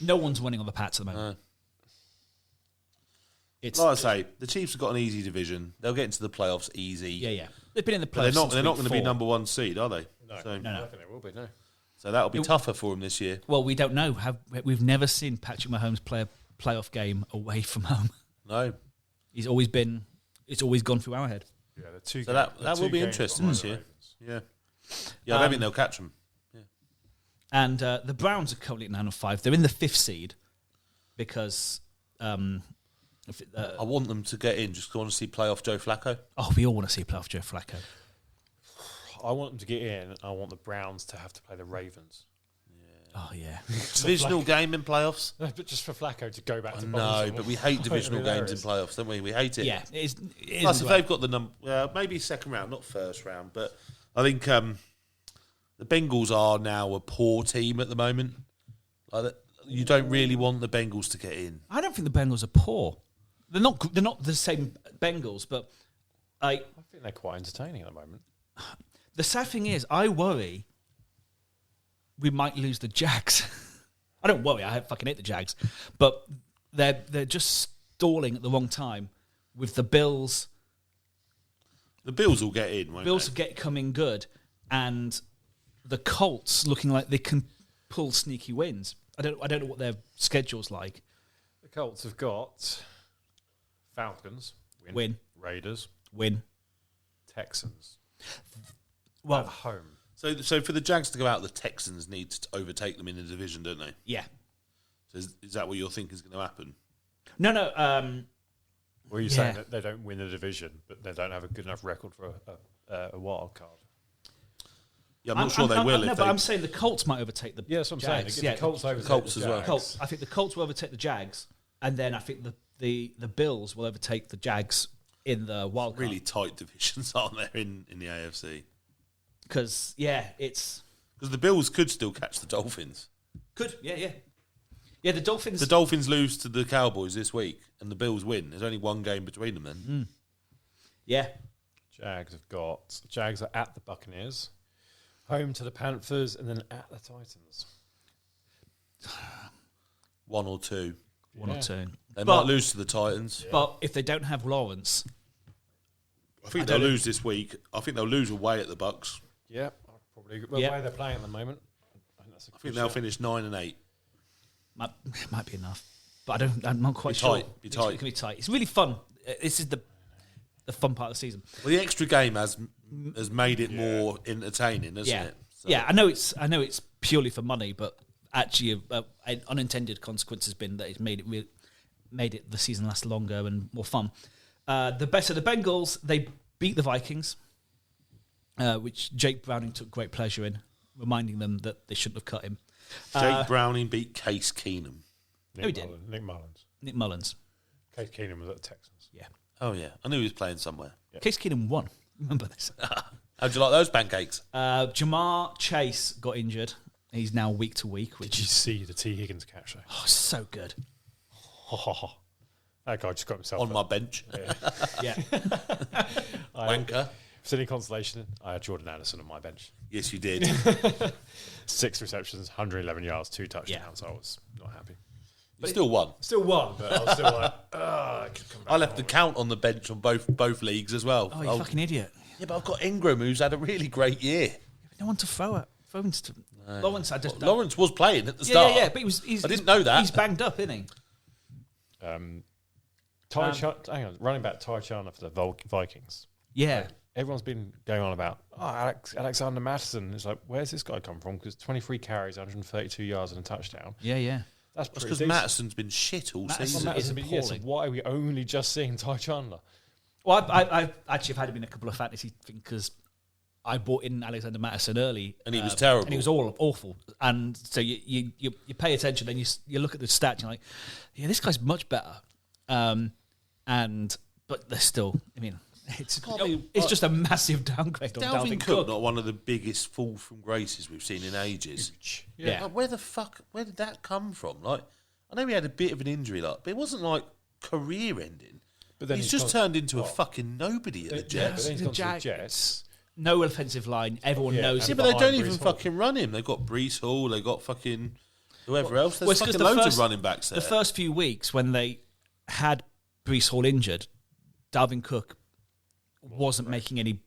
No one's winning on the Pats at the moment. Like I say, the Chiefs have got an easy division. They'll get into the playoffs easy. Yeah. They've been in the playoffs. But they're not going to be number 1 seed, are they? No. So, no. I don't think they will be, no. So that'll be tougher for them this year. Well, we don't know. We've never seen Patrick Mahomes play a playoff game away from home. No. It's always gone through our head. Yeah, the two. So that will be interesting this year. Yeah. Yeah, I don't think they'll catch them. Yeah. And the Browns are currently at 9-5. They're in the 5th seed because I want them to get in. Just want to see playoff Joe Flacco. Oh, we all want to see playoff Joe Flacco. I want them to get in. I want the Browns to have to play the Ravens. Oh, yeah. Divisional game in playoffs? No, but just for Flacco to go back to No, but we hate divisional games in playoffs, don't we? We hate it. Yeah, it is. Plus, if they've got the number, maybe second round, not first round, but I think the Bengals are now a poor team at the moment. You don't really want the Bengals to get in. I don't think the Bengals are poor. They're not the same Bengals, but I think they're quite entertaining at the moment. The sad thing is, I worry we might lose the Jags. I don't worry. I fucking hate the Jags, but they're just stalling at the wrong time with the Bills. The Bills will get in, won't Bills they? will get coming good, and the Colts looking like they can pull sneaky wins. I don't know what their schedule's like. The Colts have got Falcons, Win. Raiders, Win. Texans. Well, At home. So for the Jags to go out, the Texans need to overtake them in the division, don't they? yeah. So is that what you think is going to happen? No. Were you saying that they don't win the division, but they don't have a good enough record for a wild card? Yeah, I'm not sure they will. No, but I'm saying the Colts might overtake the Yes, I'm Jags. saying. The Colts overtake Colts the as well. Jags. Colts. I think the Colts will overtake the Jags, and then I think the Bills will overtake the Jags in the wild card. Really tight divisions, aren't there, in the AFC? Because it's Because the Bills could still catch the Dolphins. good. Yeah. The Dolphins. The Dolphins lose to the Cowboys this week, and the Bills win. There's only one game between them then. Yeah. Jags are at the Buccaneers, home to the Panthers, and then at the Titans. 1 or 2. One or two. They might lose to the Titans. But if they don't have Lawrence, I think they'll lose this week. I think they'll lose away at the Bucks. Yeah, probably. Well, the way they're playing at the moment, I think they'll finish 9 and 8. might be enough. But I'm not quite sure. Be tight. It can be tight. It's really fun. This is the fun part of the season. Well, the extra game has made it more entertaining, hasn't it? So. Yeah. I know it's purely for money, but actually, an unintended consequence has been that it's made it the season last longer and more fun. The best of the Bengals, they beat the Vikings, which Jake Browning took great pleasure in, reminding them that they shouldn't have cut him. Jake Browning beat Case Keenum. No, he did. Nick Mullins. Case Keenum was at the Texans. Yeah. Oh, yeah. I knew he was playing somewhere. Yeah. Case Keenum won. Remember this. How'd you like those pancakes? Jamar Chase got injured. He's now week to week. Did you see the T. Higgins catch though? Oh, so good. That guy just got himself On my bench. Yeah. Wanker. For any consolation, I had Jordan Anderson on my bench. Yes, you did. 6 receptions, 111 yards, 2 touchdowns. So I was not happy. You still won. Still won, but I was still like, I could come back. I left the count on the bench on both leagues as well. Oh, you fucking idiot. Yeah, but I've got Ingram, who's had a really great year. No one to throw at. Lawrence, I just Lawrence was playing at the start. Yeah, but I didn't know that. He's banged up, isn't he? Hang on, running back Ty Chandler for the Vikings. Yeah. Everyone's been going on about Alexander Mattison. It's like, where's this guy come from? Because 23 carries, 132 yards and a touchchune. Yeah. That's because Mattison's been shit all season. So why are we only just seeing Ty Chandler? Well, I actually have had him in a couple of fantasy things because I bought in Alexander Mattison early, and he was terrible. And he was awful. And so you pay attention, then you look at the stats, and you're like, yeah, this guy's much better. But they're still. I mean, it's just a massive downgrade on Dalvin Cook. Not one of the biggest fall from graces we've seen in ages. Yeah. Like, where did that come from? Like, I know he had a bit of an injury, but it wasn't like career ending. But then he's just turned into a fucking nobody at the Jets. But then he's gone to the Jets. No offensive line. Everyone knows. Yeah, but they don't even fucking run him. They've got Breece Hall. They've got fucking whoever else. There's fucking loads of running backs there. The first few weeks when they had Breece Hall injured, Dalvin Cook wasn't making any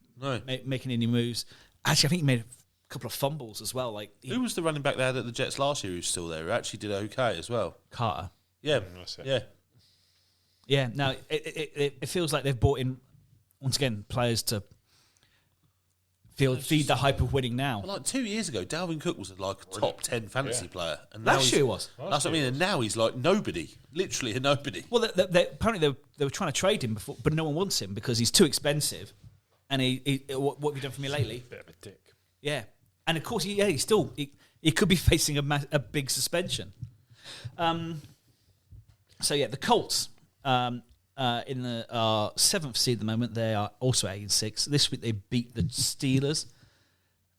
moves. Actually, I think he made a couple of fumbles as well. Like who was the running back they had at the Jets last year who's still there? Who actually did okay as well? Carter. Yeah, yeah. Now it feels like they've brought in once again players to feed the hype of winning now. Well, like 2 years ago, Dalvin Cook was like a top 10 fantasy player. And Last year he was. That's what I mean. And now he's like nobody. Literally a nobody. Well, apparently they were trying to trade him before, but no one wants him because he's too expensive. And what have you done for me lately? Bit of a dick. Yeah. And of course, he could be facing a big suspension. So yeah, the Colts in the 7th seed at the moment. They are also 8-6. This week they beat the Steelers.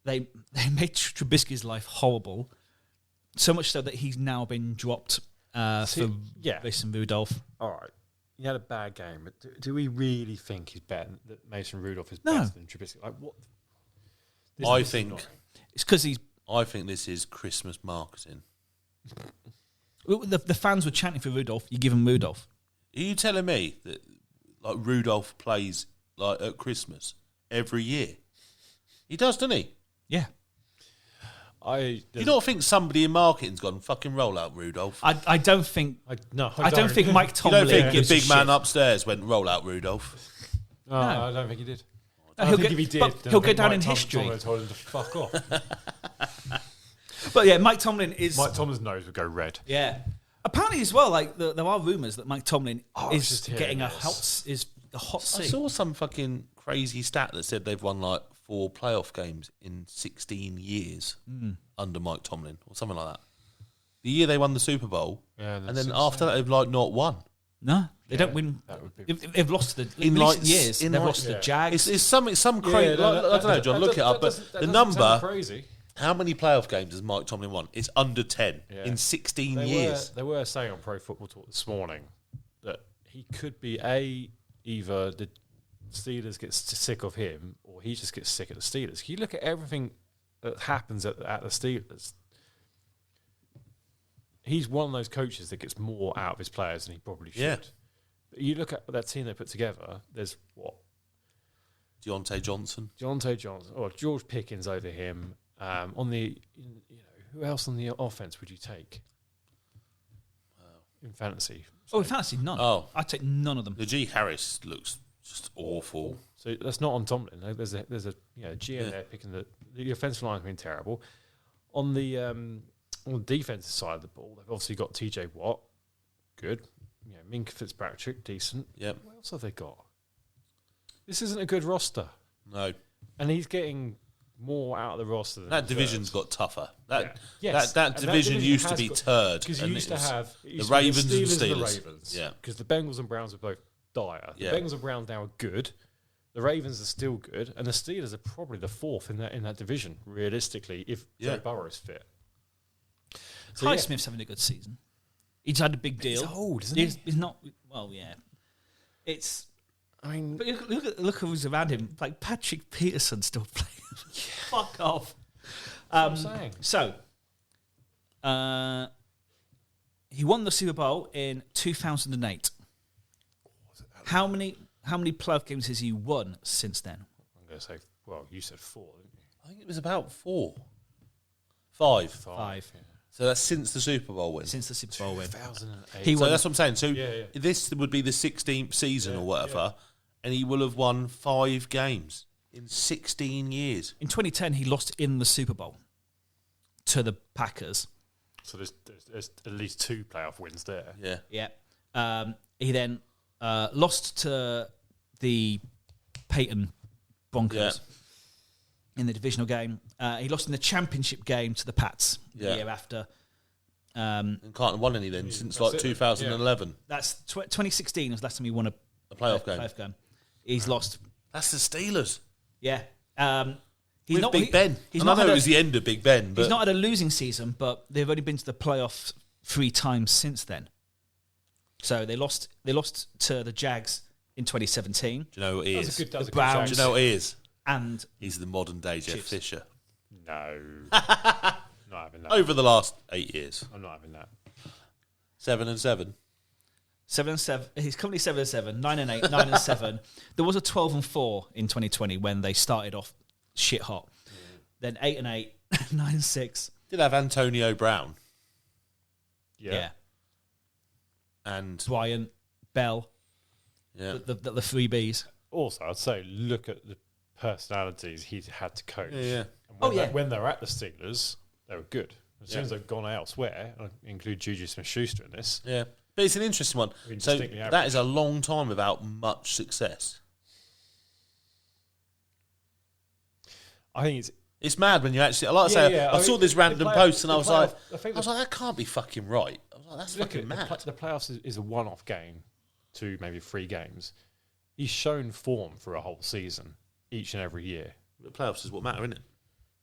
They made Trubisky's life horrible, so much so that he's now been dropped for Mason Rudolph. All right, he had a bad game, but do we really think he's better? That Mason Rudolph is better than Trubisky? Like what? I think it's because he's. I think this is Christmas marketing. The fans were chanting for Rudolph. You give him Rudolph. Are you telling me that like Rudolph plays like at Christmas every year? He does, doesn't he? Yeah. You don't think somebody in marketing's gone fucking roll out Rudolph? I don't think. I don't think Mike Tomlin. You don't think gives the big a man shit. upstairs went roll out Rudolph? No, I don't think he did. No, I think if he did, but then he'll I go think down Mike in Tomlin history. told him to fuck off. But yeah, Mike Tomlin is. Mike Tomlin's nose would go red. Yeah. Apparently, as well, like there are rumours that Mike Tomlin is just getting hearing a hot seat. I saw some fucking crazy stat that said they've won like 4 playoff games in 16 years under Mike Tomlin or something like that. The year they won the Super Bowl, and then after that they've like not won. No, they don't win. That would be They've lost to the in like years. They've lost to the Jags. It's some crazy. I don't know, John. Look it up. But the number. Crazy. How many playoff games has Mike Tomlin won? It's under 10 in 16 years. They were saying on Pro Football Talk this morning that he could be either the Steelers get sick of him or he just gets sick of the Steelers. You look at everything that happens at the Steelers. He's one of those coaches that gets more out of his players than he probably should. Yeah. But you look at that team they put together. There's what? Deontay Johnson, or George Pickens over him. On the, who else on the offense would you take in fantasy? In fantasy, none. Oh. I'd take none of them. Najee Harris looks just awful. So that's not on Tomlin. There's a GM there picking the offensive line's been terrible. On the defensive side of the ball, they've obviously got TJ Watt, good. Minka Fitzpatrick, decent. Yep. What else have they got? This isn't a good roster. No. And he's getting more out of the roster than That division's got tougher. That that division used to be turd. Because you used to have the Ravens and Steelers Steelers. and the Ravens. Yeah. Because the Bengals and Browns are both dire. Yeah. The Bengals and Browns now are good. The Ravens are still good. And the Steelers are probably the 4th in that division, realistically, if Joe Burrow is fit. So, Highsmith's having a good season. He's had a big deal. He's old, isn't he? He's not. Well, yeah. It's. I mean, but look who's around him. Like Patrick Peterson still playing. Fuck off. That's what I'm saying. So, he won the Super Bowl in 2008. How many playoff games has he won since then? I'm going to say, well, you said 4, didn't you? I think it was about 4. 5. 5. Yeah. So that's since the Super Bowl win. Since the Super Bowl win. 2008. He So won. that's what I'm saying. So Yeah. this would be the 16th season or whatever, and he will have won 5 games in 16 years. In 2010, he lost in the Super Bowl to the Packers. So there's at least 2 playoff wins there. Yeah. Yeah. He then lost to the Peyton Broncos in the divisional game. He lost in the championship game to the Pats the year after. And can't have won any then since like 2011. That's 2016 was the last time he won a playoff game. He's lost. That's the Steelers. Yeah. With Big Ben. He's and not I know had it was the end of Big Ben. But he's not had a losing season, but they've only been to the playoffs 3 times since then. So they lost to the Jags in 2017. Do you know what he is? That was a good Browns. Do you know what he is? And He's the modern day Jeff Chiefs. Fisher. No. Not having that. Over the last 8 years. I'm not having that. 7-7. 7-7. He's currently 7-7, 9-8, 9-7. There was a 12-4 in 2020 when they started off shit hot. Then 8-8, 9-6. Did have Antonio Brown Yeah. and Bryant, Bell, yeah. the 3 Bs. Also, I'd say look at the personalities he had to coach. Yeah. And when they're at the Steelers, they were good. As soon as they've gone elsewhere, I include Juju Smith-Schuster in this. Yeah. But it's an interesting one. So that is a long time without much success. I think it's mad when you actually, like I say, I saw this random post and I was like, that can't be fucking right. I was like, that's fucking mad. The playoffs is a one-off game, 2, maybe 3 games. He's shown form for a whole season, each and every year. The playoffs is what matters, isn't it?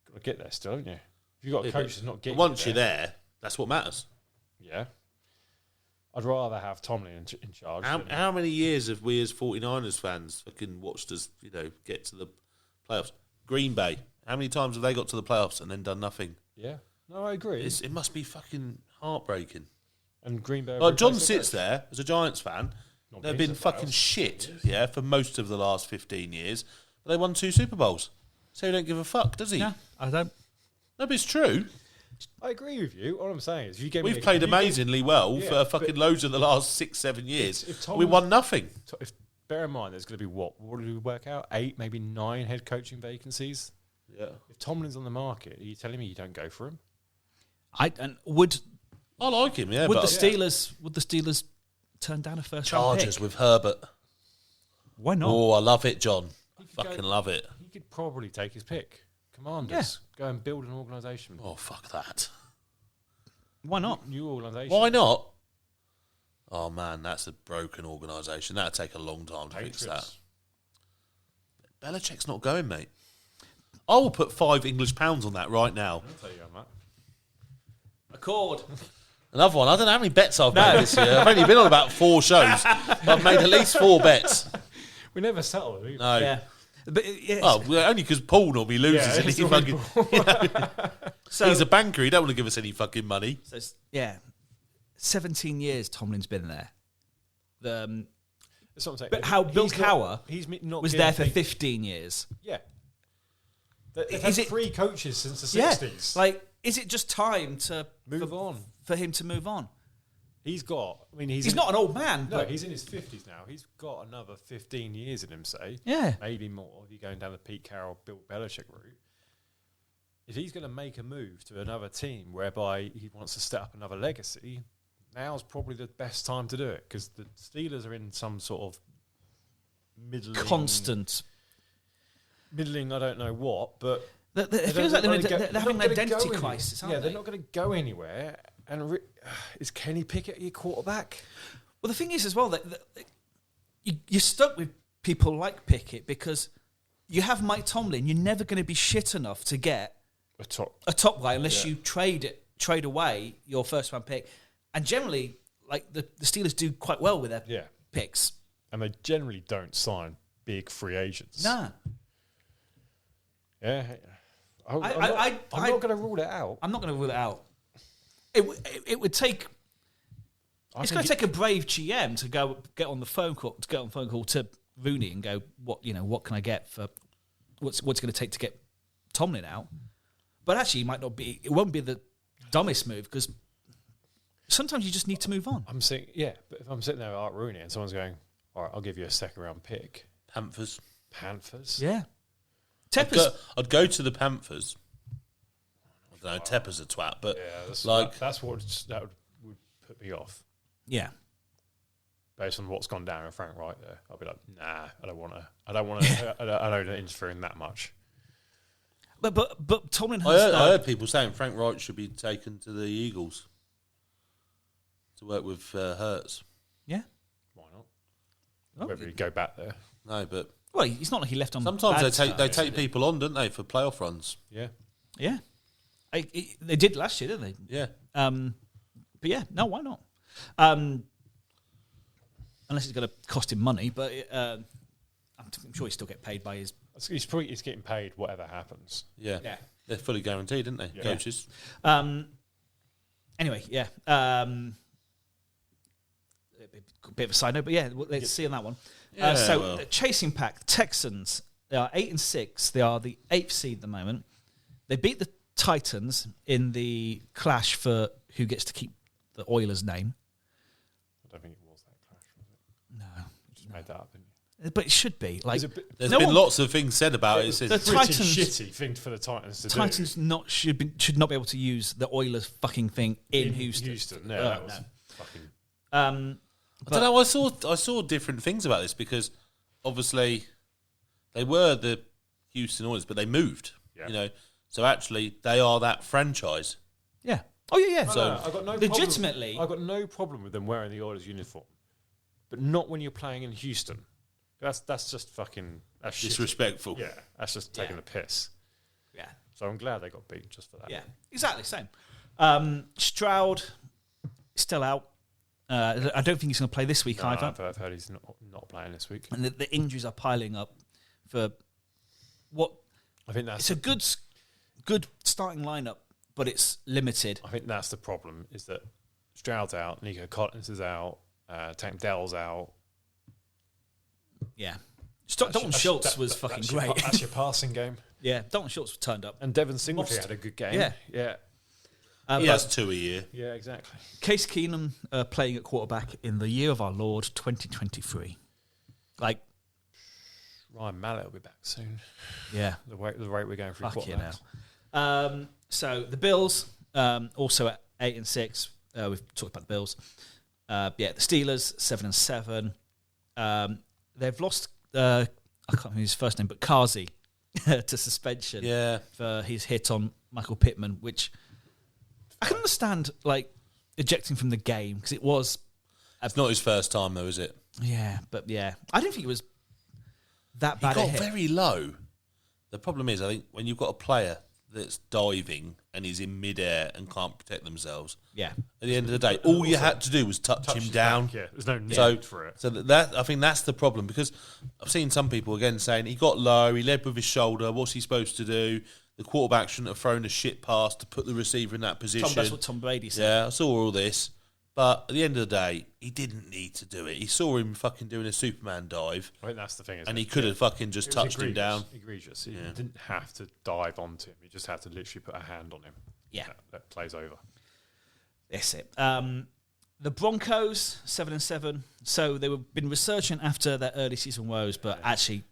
Got to get there still, haven't you? If you've got a coach that's not getting once you're there, that's what matters. Yeah. I'd rather have Tomlin in charge. How many years have we as 49ers fans fucking watched us, get to the playoffs? Green Bay. How many times have they got to the playoffs and then done nothing? Yeah. No, I agree. It must be fucking heartbreaking. And Green Bay... Like John sits there as a Giants fan. They've been fucking shit, for most of the last 15 years. But they won 2 Super Bowls. So he don't give a fuck, does he? No, I don't. No, but it's true. I agree with you. All I'm saying is, we've played amazingly well for fucking loads of the last 6-7 years. We won nothing. Bear in mind, there's going to be what did we work out? 8, maybe 9 head coaching vacancies. Yeah. If Tomlin's on the market, are you telling me you don't go for him? I like him. Yeah. Would the Steelers turn down a first round pick? Chargers with Herbert. Why not? Oh, I love it, John. Fucking love it. He could probably take his pick. Commanders. Yeah. Go and build an organisation. Oh, fuck that. Why not? New organisation. Why not? Oh, man, that's a broken organisation. That'd take a long time to fix that. Belichick's not going, mate. I will put £5 on that right now. I'll tell you on that. Accord. Another one. I don't know how many bets I've made this year. I've only been on about 4 shows. I've made at least 4 bets. We never settle it. No. Yeah. But, only because Paul normally loses. And so he's a banker. He don't want to give us any fucking money. So 17 years Tomlin's been there. That's what I'm saying. But how Bill Cowher was there for 15 years. Yeah. They've had 3 coaches since the 60s. Yeah. Is it just time to move on for him to move on? He's not an old man. No, he's in his 50s now. He's got another 15 years in him, say. Yeah. Maybe more if you're going down the Pete Carroll, Bill Belichick route. If he's going to make a move to another team whereby he wants to set up another legacy, now's probably the best time to do it because the Steelers are in some sort of middling, I don't know what, but... It feels like they're having an identity crisis, aren't they? They're not going to go anywhere. And is Kenny Pickett your quarterback? Well, the thing is as well that you're stuck with people like Pickett because you have Mike Tomlin. You're never going to be shit enough to get a top guy unless you trade away your first round pick. And generally, the Steelers do quite well with their picks. And they generally don't sign big free agents. Nah. Yeah. I'm not going to rule it out. I'm not going to rule it out. It would take. It's going to take a brave GM to get on the phone call to Rooney and go, what can I get for what's going to take to get Tomlin out? But actually, it won't be the dumbest move because sometimes you just need to move on. But if I'm sitting there with Art Rooney and someone's going, all right, I'll give you a second round pick. Panthers. Yeah. I'd go to the Panthers. I don't know, Tepper's a twat, but that's what would put me off. Yeah. Based on what's gone down with Frank Wright there, I'll be like, nah, I don't want to. I don't interfere in that much. But Tomlin has. I heard people saying Frank Wright should be taken to the Eagles to work with Hurts. Yeah. Why not? Whether he'd go back there. No, but it's not like he left on. Sometimes they take people on, don't they, for playoff runs? Yeah. Yeah. They did last year, didn't they? Yeah. But yeah, no, why not? Unless it's going to cost him money, but I'm sure he still get paid by his. He's getting paid whatever happens. Yeah. They're fully guaranteed, aren't they? Yeah. Coaches. Anyway, yeah. A bit of a side note, but yeah, let's see on that one. The chasing pack, Texans. They are 8-6. They are the 8th seed at the moment. They beat the Titans in the clash for who gets to keep the Oilers' name. I don't think it was that clash, was it? No. You just made that up, didn't you? But it should be. Like, There's been lots of things said about it. It's the pretty Titans, shitty thing for the Titans to Titans do. should not be able to use the Oilers fucking thing in Houston. No, that was fucking... I don't know. I saw different things about this because obviously they were the Houston Oilers, but they moved. Yeah. You know, so actually they are that franchise. Yeah. Oh yeah. No, I got no legitimately, I've got no problem with them wearing the Oilers uniform, but not when you're playing in Houston. That's just fucking Disrespectful. Shitty. Yeah, that's just taking the piss. Yeah. So I'm glad they got beat just for that. Yeah. Exactly. Same. Stroud still out. I don't think he's going to play this week either. I've heard he's not playing this week. And the injuries are piling up for what I think it's a good starting lineup, but it's limited. I think that's the problem, is that Stroud's out, Nico Collins is out, Tank Dell's out. Yeah. Dalton Schultz was fucking great. That's your passing game. Yeah, Dalton Schultz turned up. And Devin Singletary had a good game. Yeah. He has 2 a year. Yeah, exactly. Case Keenum playing at quarterback in the year of our Lord 2023. Like, Ryan Mallett will be back soon. Yeah. The rate we're going through quarterbacks. So the Bills, also at 8-6. We've talked about the Bills. The Steelers 7-7. They've lost. I can't remember his first name, but Kazi to suspension. Yeah. For his hit on Michael Pittman, which I can understand, like ejecting from the game because it was. It's not his first time though, is it? Yeah, but I didn't think it was that bad. He got very low. The problem is, I think when you've got a player that's diving and he's in midair and can't protect themselves. Yeah. At the end of the day, all you had to do was touch him down. Back, yeah, there's no need for it. So that I think that's the problem, because I've seen some people again saying he got low, he led with his shoulder. What's he supposed to do? The quarterback shouldn't have thrown a shit pass to put the receiver in that position. That's what Tom Brady said. Yeah, I saw all this. But at the end of the day, he didn't need to do it. He saw him fucking doing a Superman dive. I think that's the thing. And he could have fucking just touched him down. Egregious. He didn't have to dive onto him. He just had to literally put a hand on him. Yeah. That plays over. That's it. The Broncos, 7-7. So they were been resurgent after their early season woes, but actually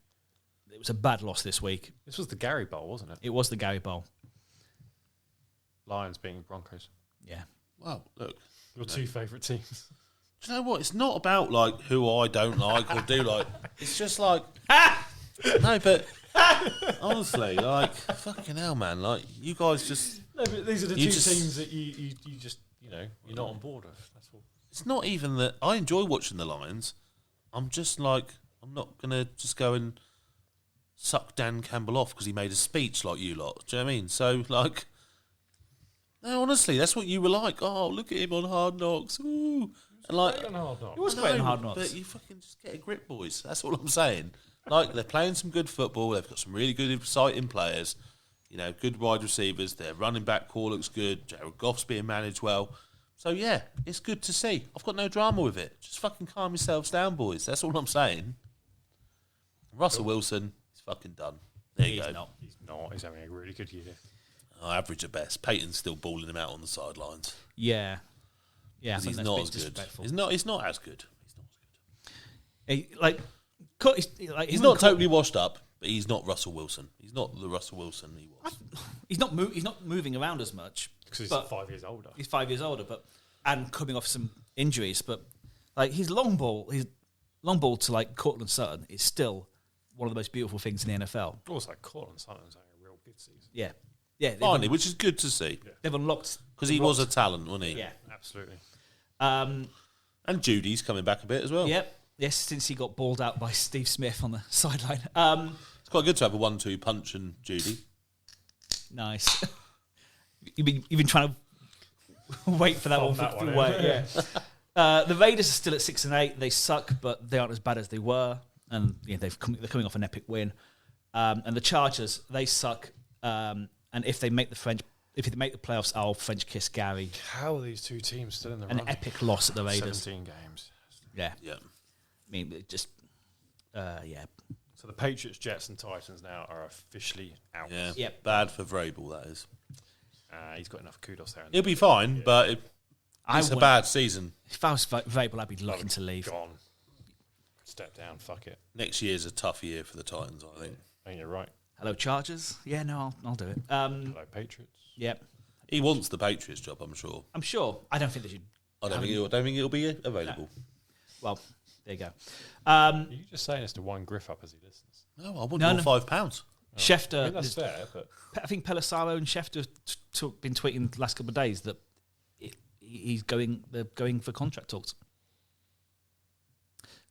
it was a bad loss this week. This was the Gary Bowl, wasn't it? It was the Gary Bowl. Lions beating Broncos. Yeah. Wow, look. Your two favourite teams. Do you know what? It's not about like who I don't like or do like. It's just like no, but honestly, like fucking hell, man. Like you guys just. No, but these are the two teams that you just you're not on board with. That's all. It's not even that I enjoy watching the Lions. I'm just like I'm not gonna just go and suck Dan Campbell off because he made a speech like you lot. Do you know what I mean? So like. No, honestly, that's what you were like. Oh, look at him on Hard Knocks. Ooh. And like, It was great on Hard Knocks. But you fucking just get a grip, boys. That's all I'm saying. Like, they're playing some good football. They've got some really good, exciting players. You know, good wide receivers. Their running back core looks good. Jared Goff's being managed well. So, yeah, it's good to see. I've got no drama with it. Just fucking calm yourselves down, boys. That's all I'm saying. Russell Wilson is fucking done. There you go. He's not. He's having a really good year. Average at best. Peyton's still balling him out on the sidelines. Yeah. He's not as good. He's not as good. He's not totally washed up, but he's not Russell Wilson. He's not the Russell Wilson he was. He's not moving around as much because he's 5 years older. He's 5 years older, and coming off some injuries. But like his long ball to like Cortland Sutton is still one of the most beautiful things in the NFL. Also, Cortland Sutton's having a real good season. Yeah. Finally, which is good to see. Yeah. They've unlocked because he was a talent, wasn't he? Yeah, absolutely. And Judy's coming back a bit as well. Yep. Yes, since he got balled out by Steve Smith on the sideline. It's quite good to have a 1-2 punch and Judy. Nice. You've been trying to wait for that one for the way. Yeah. The Raiders are still at 6-8. They suck, but they aren't as bad as they were, and they're coming off an epic win. And the Chargers, they suck. And if they make the playoffs, I'll French kiss Gary. How are these two teams still in the run? An epic loss at the Raiders. 17 games. Yeah. Yeah. I mean, just yeah. So the Patriots, Jets, and Titans now are officially out. Yeah. Yep. Bad for Vrabel, that is. He's got enough kudos there. He'll be fine, but it's a bad season. If I was Vrabel, I'd be looking to leave. Gone. step down. Fuck it. Next year's a tough year for the Titans, I think. I think you're right. Hello, Chargers. Yeah, no, I'll do it. Hello, Patriots. Yep. He wants the Patriots job, I'm sure. I'm sure. I don't think they should. I don't think it'll be available. Well, there you go. Are you just saying this to one Griff up as he listens? No, I want more £5. Schefter. I mean, that's fair, but I think Pelissaro and Schefter have been tweeting the last couple of days that they're going for contract talks.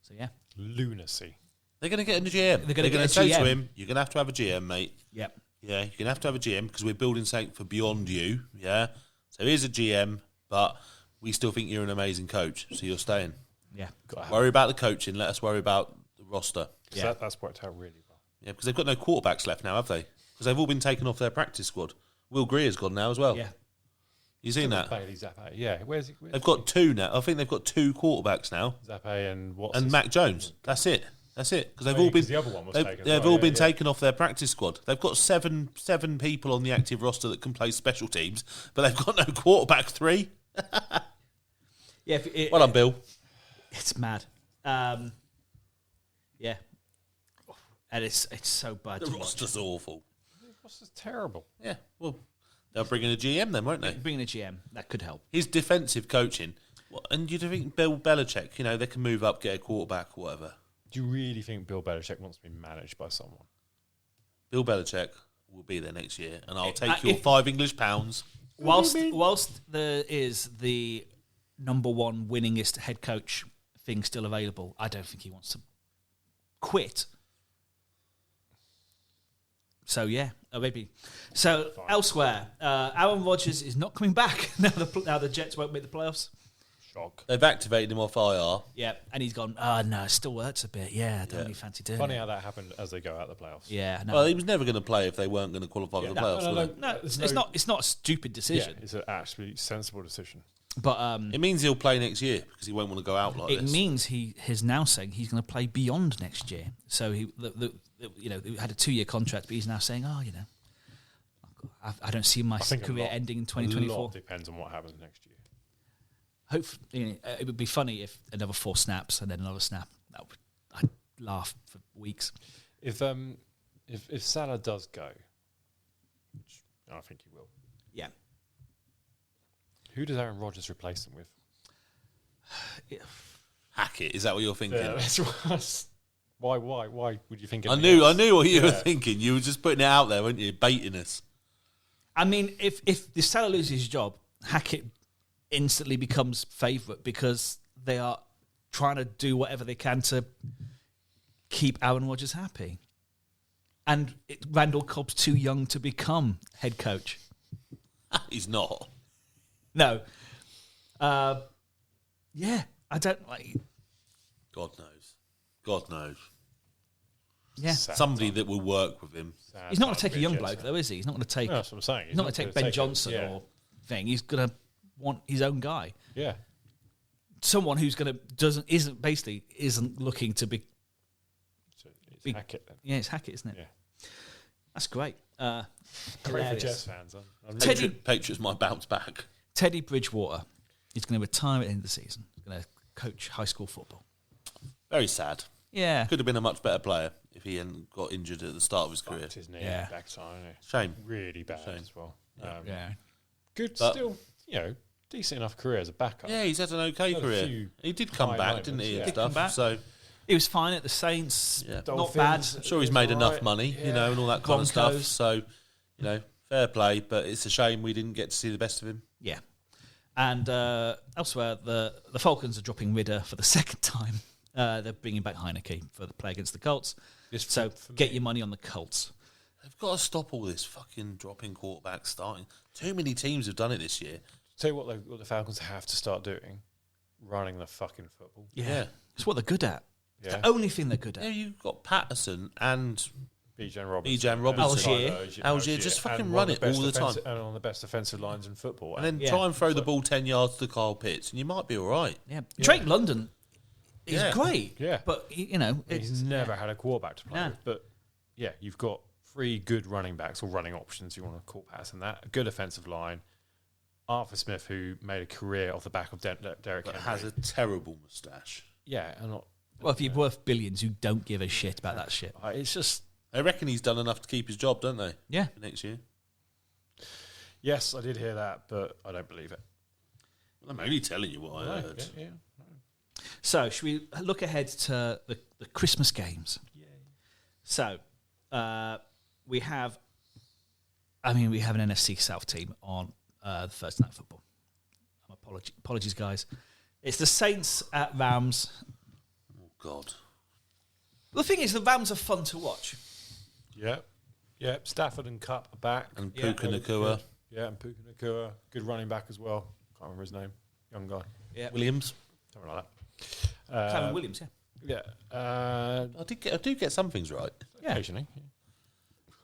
So, yeah. lunacy. They're going to get a GM. They're going to say GM. to him, you're going to have a GM, mate. Yep. Yeah, you're going to have a GM because we're building something for beyond you. Yeah. So here's a GM, but we still think you're an amazing coach, so you're staying. Yeah. Worry about the coaching. Let us worry about the roster. Yeah. That's worked out really well. Yeah, because they've got no quarterbacks left now, have they? Because they've all been taken off their practice squad. Will Greer's gone now as well. Yeah. You seen that? Zappe. Yeah, where's he? They've got two now. I think they've got two quarterbacks now. Zappe and what? And Mac Jones. That's it. Because they've all been. The other one was taken. They've all been taken off their practice squad. They've got seven people on the active roster that can play special teams, but they've got no quarterback 3. Yeah. Well done, Bill. It's mad. Yeah. And it's so bad The to watch. roster's awful. The roster's terrible. Yeah. Well, they'll bring in a GM then, won't they? Bringing a GM, that could help. His defensive coaching. And you think Bill Belichick, they can move up, get a quarterback or whatever. Do you really think Bill Belichick wants to be managed by someone? Bill Belichick will be there next year, and I'll take your £5 English. Whilst there is the number one winningest head coach thing still available, I don't think he wants to quit. So yeah, maybe. So Fine. Elsewhere, Aaron Rodgers is not coming back now. The Jets won't make the playoffs. Shock. They've activated him off IR. Yeah, and he's gone. No, it still hurts a bit. Yeah, I don't really fancy doing Funny it. how that happened as they go out the playoffs. Yeah, no. Well, he was never going to play if they weren't going to qualify for the playoffs. were they? No, it's not a stupid decision. Yeah, it's an absolutely sensible decision. But It means he'll play next year because he won't want to go out like it this. means he is now saying he's going to play beyond next year. So he had a 2-year contract, but he's now saying, I don't see my career ending in 2024. A lot depends on what happens next year. Hopefully, it would be funny if another 4 snaps and then another snap. I'd laugh for weeks. If Salah does go, which I think he will. Yeah. Who does Aaron Rodgers replace them with? Hackett, is that what you're thinking? Yeah, that's why would you think? I knew what you were thinking. You were just putting it out there, weren't you? Baiting us. I mean, if the Salah loses his job, Hackett instantly becomes favourite because they are trying to do whatever they can to keep Aaron Rodgers happy. And Randall Cobb's too young to become head coach. He's not. No. Yeah, I don't like. God knows. Yeah. Somebody that will work with him. He's not going to take a young bloke, though, is he? He's not going to take. No, that's what I'm saying. He's not going to take Ben Johnson or thing. He's going to want his own guy. Yeah. Someone who's going to isn't looking to be. So it's Hackett then. Yeah, it's Hackett, isn't it? Yeah. That's great. Great for Jets fans. Patriots might bounce back. Teddy Bridgewater is going to retire at the end of the season. He's going to coach high school football. Very sad. Yeah. Could have been a much better player if he hadn't got injured at the start of his career. His knee Yeah. backside. Shame. Really bad Shame. as well. Yeah. Good, But- still, decent enough career as a backup. Yeah, he's had an okay Had a career. few He did come high back, moments, didn't he? yeah. And Did stuff. come back. So He was fine at the Saints. Yeah. Not bad. Dolphins. I'm sure he's It was made enough alright. money, Yeah. and all that kind of stuff. Broncos. So, fair play. But it's a shame we didn't get to see the best of him. Yeah. And elsewhere, the Falcons are dropping Ridder for the second time. They're bringing back Heineke for the play against the Colts. So get your money on the Colts. They've got to stop all this fucking dropping quarterbacks starting. Too many teams have done it this year. Tell you what the Falcons have to start doing: running the fucking football. Yeah. It's what they're good at. It's Yeah. the only thing they're good Yeah, at. you've got Patterson and Bijan Robinson. Bijan Robinson. Algier. Just fucking And run one of it the best all the time. And on the best defensive lines in football. and then Yeah. try and throw the ball 10 yards to Kyle Pitts, and you might be all right. Yeah. Drake London is Yeah. great. Yeah. But, he's never had a quarterback to play No. with. But, you've got 3 good running backs or running options, you want to call Patterson that. A good offensive line. Arthur Smith, who made a career off the back of Derek But Henry. has a terrible moustache. Yeah, and Well, if you're worth billions, you don't give a shit about that shit. It's just... I reckon he's done enough to keep his job, don't they? Yeah. For next year. Yes, I did hear that, but I don't believe it. Well, I'm only telling you what I heard. Yeah. So, should we look ahead to the Christmas games? Yay. So, we have an NFC South team on the Thursday Night Football. Apologies, guys. It's the Saints at Rams. Oh, God. The thing is, the Rams are fun to watch. Yeah. Stafford and Cup are back. And Puka Nakua. Yeah, and Puka Nakua. Good running back as well. Can't remember his name. Young guy. Yeah. Williams. Something like Cameron Williams, yeah. Yeah. I do get some things right. Yeah. Occasionally. Yeah.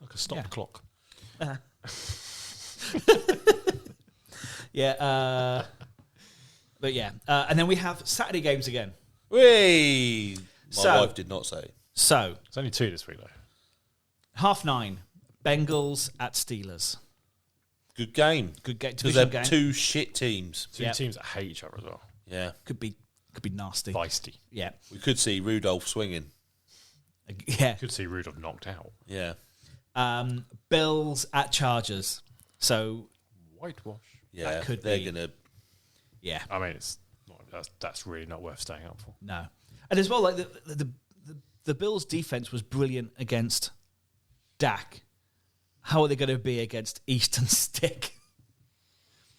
Like a stop clock. Yeah. But yeah. And then we have Saturday games again. Whee! My So- wife did not say. So, It's only 2 this week, though. 9:30, Bengals at Steelers. Good game. Good game. Because Division they're game. two shit teams. Two Yep. teams that hate each other as well. Yeah. Could be nasty. Feisty. Yeah. We could see Rudolph swinging. Yeah. Could see Rudolph knocked out. Yeah. Bills at Chargers. So, Whitewash. Yeah. That could they're be. going to... yeah. I mean, it's not, that's really not worth staying up for. No. And as well, like the Bills' defense was brilliant against Dak. How are they going to be against Easton Stick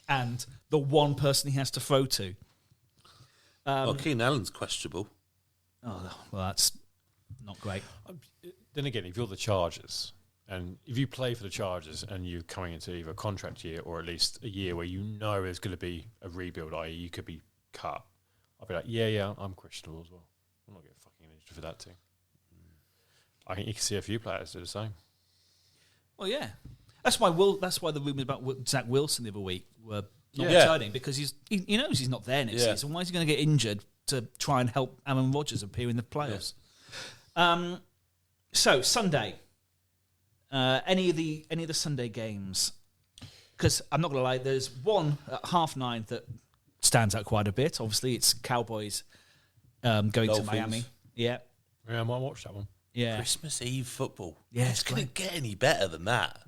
and the one person he has to throw to? well, Keenan Allen's questionable. Oh, well, that's not great. Then again, if you're the Chargers, and if you play for the Chargers and you're coming into either a contract year or at least a year where you know there's going to be a rebuild, i.e. you could be cut, I'll be like, yeah, I'm questionable as well. I'm not getting fucking injured for that team. I think you can see a few players do the same. Well, yeah. That's why the rumours about Zach Wilson the other week were not Yeah. returning, because he knows he's not there next Yeah. season. Why is he going to get injured to try and help Aaron Rodgers appear in the playoffs? So Sunday, any of the Sunday games? Because I'm not going to lie, there's one at 9:30 that stands out quite a bit. Obviously, it's Cowboys going Dolphins. to Miami. Yeah, Yeah, I might watch that one. yeah. Christmas Eve football. Yeah, It's it's going to get any better than that.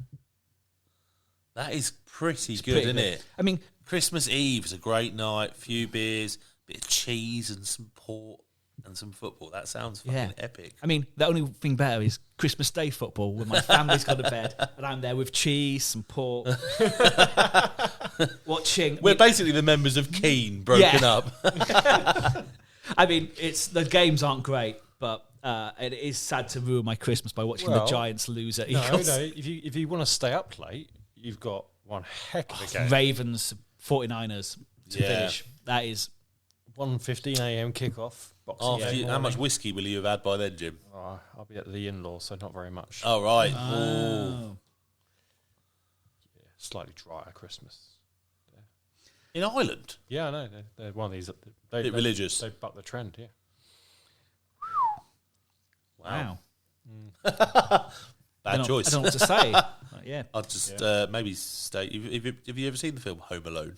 That is pretty good, Pretty isn't good. it? I mean, Christmas Eve is a great night. Few beers, bit of cheese and some pork and some football. That sounds fucking epic. I mean, the only thing better is Christmas Day football when my family's gone to bed and I'm there with cheese, some pork, watching. We're basically the members of Keane broken up. I mean, the games aren't great, but it is sad to ruin my Christmas by watching the Well, Giants lose at No, Eagles. if you want to stay up late, you've got one heck of a game. Ravens, 49ers to Yeah. finish. That is 1:15 a.m. kickoff. Boxing After Day how morning. much whiskey will you have had by then, Jim? Oh, I'll be at the in-laws, so not very much. Oh, right. Ooh. oh. Yeah, slightly drier Christmas. In Ireland? Yeah, I know. They're one of these. They religious. They buck the trend, yeah. Wow. Bad choice. I don't know what to say. Yeah. I'll just maybe stay. Have you ever seen the film Home Alone?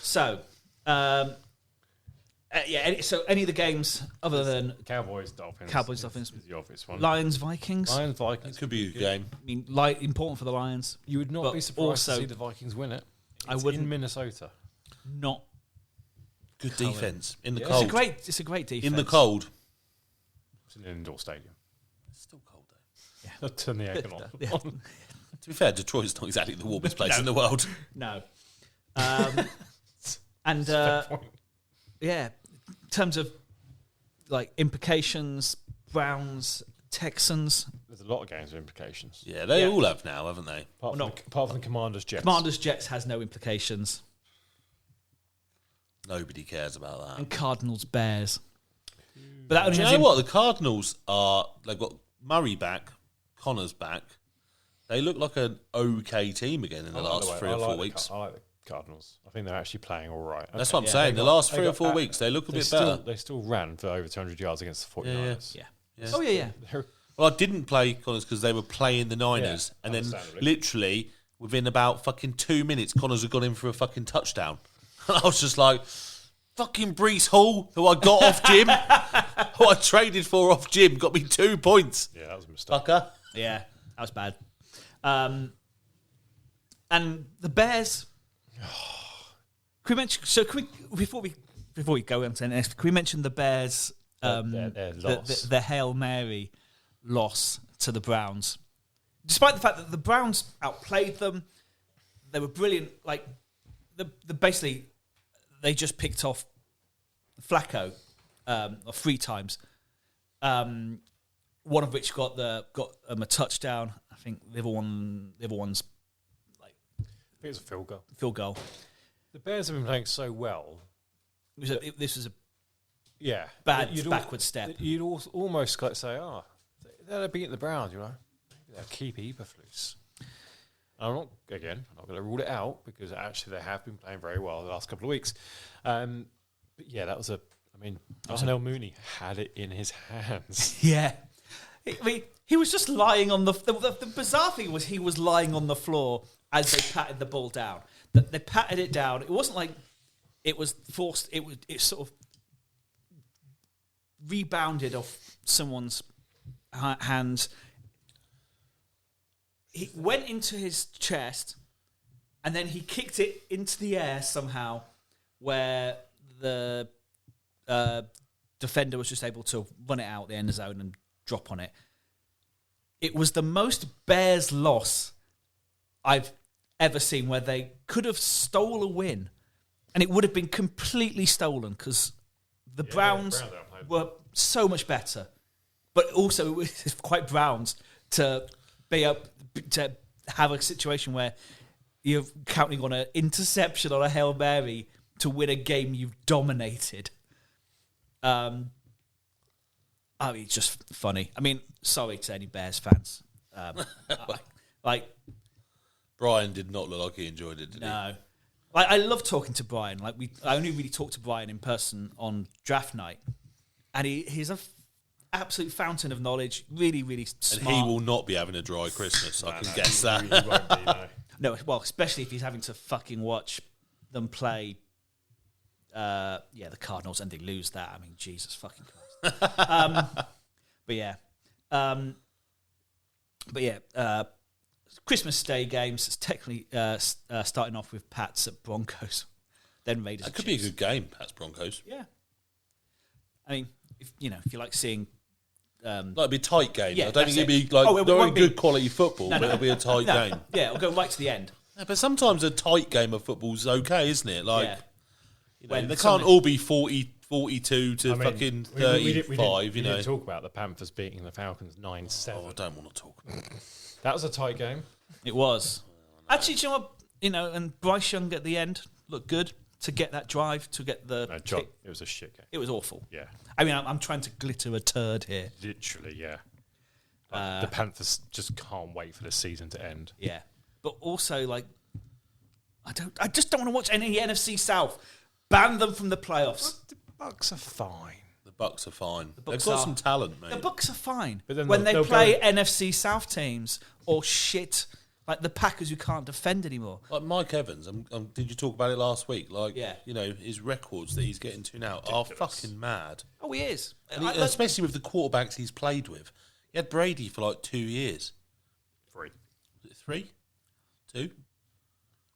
So, so any of the games other than Cowboys, Dolphins. Dolphins. is the obvious one. Lions, Vikings? Lions, Vikings. Could be a good game. I mean, important for the Lions. You would not But be surprised also- to see the Vikings win it. I It's wouldn't- in Minnesota. Not. Good defense in the Yeah. cold. It's a great defense. In the cold. It's an indoor stadium. It's still cold though. I'll turn the aircon on. Yeah. To be fair, Detroit's not exactly the warmest place in the world. No. And yeah, in terms of like implications, Browns, Texans, There's a lot of games with implications. Yeah, they Yeah. all have now, haven't they? Apart from the Commanders, Jets. Commanders, Jets has no implications, Nobody cares about that. and Cardinals, Bears. But that only Do you has know what? The Cardinals they've got Murray back, Connor's back. They look like an okay team again in the last 3 or 4 weeks. I like the Cardinals. I think they're actually playing all right. That's what I'm Yeah, saying. they The got- last they 3 or got 4 at- weeks, they look a They bit still, better. they still ran for over 200 yards against the 49ers. Yeah. Yeah. Oh yeah. They're- Well, I didn't play Connors because they were playing the Niners, Yeah, and then understandably. literally within about fucking 2 minutes, Connors had gone in for a fucking touchdown. And I was just like, Fucking Brees Hall, who I got off Jim, who I traded for off Jim, got me 2 points. Yeah, that was a mistake. Fucker. Yeah, that was bad. And the Bears. Can we mention? So, before we go on to the next, can we mention the Bears? Their loss. The Hail Mary loss to the Browns, despite the fact that the Browns outplayed them. They were brilliant. Like basically, they just picked off Flacco 3 times. One of which got a touchdown. I think the other one's like I think it's a field goal. Field goal. The Bears have been playing so well. This was a Yeah, backward step. You'd almost like say, they're beating the Browns, maybe they'll keep Eberflus. I'm not going to rule it out because actually they have been playing very well the last couple of weeks. But yeah, that was Darnell Mooney had it in his hands. Yeah. I mean, he was just lying on the bizarre thing was he was lying on the floor as they patted the ball down. They patted it down. It wasn't like it was forced. It sort of rebounded off someone's hands. He went into his chest, and then he kicked it into the air somehow, where the defender was just able to run it out the end zone and drop on it. It was the most Bears loss I've ever seen, where they could have stole a win, and it would have been completely stolen because the Browns were so much better. But also, it was quite Browns to be up to have a situation where you're counting on an interception on a Hail Mary to win a game you've dominated. It's just funny. I mean, sorry to any Bears fans. Brian did not look like he enjoyed it, did he? No. I love talking to Brian. I only really talked to Brian in person on draft night, and he's a absolute fountain of knowledge. Really, really smart. And he will not be having a dry Christmas. I can guess that. He won't be, no. No, well, especially if he's having to fucking watch them play. The Cardinals, and they lose that. I mean, Jesus fucking Christ. Christmas Day games. It's technically starting off with Pats at Broncos, then Raiders. That could be a good game, Pats Broncos. Yeah. I mean, if you like seeing. It'd be a tight game. Yeah, I don't think it'd be won't be good quality football, but it'll be a tight game. Yeah, it'll go right to the end. Yeah, but sometimes a tight game of football's okay, isn't it? Like, they can't something- all be 42 to fucking 35, we didn't talk about the Panthers beating the Falcons 9-7. Oh, I don't want to talk about it. That was a tight game. It was. Actually, do you know what? And Bryce Young at the end looked good to get that drive, to get the... It was a shit game. It was awful. Yeah. I mean, I'm trying to glitter a turd here. Literally, yeah. The Panthers just can't wait for the season to end. Yeah. But also, I just don't want to watch any NFC South. Ban them from the playoffs. The Bucks are fine. The Bucks are fine. Bucks They've got are. some talent, mate. The Bucks are fine. But then when they they'll play go- NFC South teams or shit like the Packers who can't defend anymore. Like Mike Evans, did you talk about it last week? Yeah. His records that he's getting to now are fucking mad. Oh, he is. Especially with the quarterbacks he's played with. He had Brady for 2 years. 3. Was it 3? 2?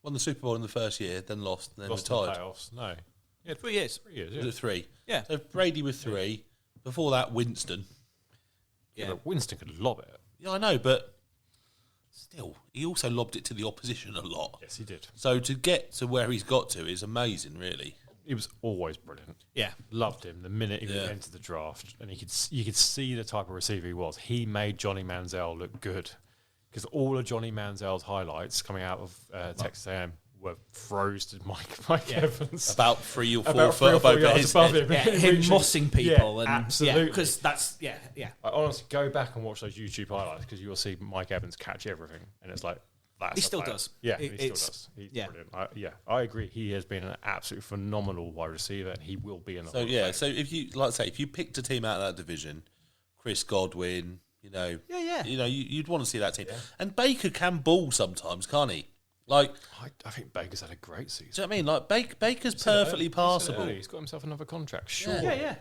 Won the Super Bowl in the first year, then lost, then Lost retired. the playoffs. No. Yeah, 3 years. 3 years, Was yeah. it 3? Yeah. So Brady with 3. Before that, Winston. Yeah, but Winston could lob it. Yeah, I know, but still, he also lobbed it to the opposition a lot. Yes, he did. So to get to where he's got to is amazing, really. He was always brilliant. Yeah. Loved him the minute he entered the draft, and you could see the type of receiver he was. He made Johnny Manziel look good because all of Johnny Manziel's highlights coming out of Texas A&M were froze to Mike Evans. About 3 or 4 About foot 3 or 4 above yards his above head. him. Yeah, him mossing people. Yeah, absolutely. Because that's, yeah. I honestly go back and watch those YouTube highlights because you will see Mike Evans catch everything, and it's like, that's He a still player. does. Yeah, he still It's- does. He's yeah. brilliant. I agree. He has been an absolute phenomenal wide receiver, and he will be in the So Hall of yeah, Fame. so if you picked a team out of that division, Chris Godwin, Yeah. you'd want to see that team. And Baker can ball sometimes, can't he? Like, I think Baker's had a great season. do you know what I mean? Like, Baker's perfectly passable. He's got himself another contract. Sure. Yeah.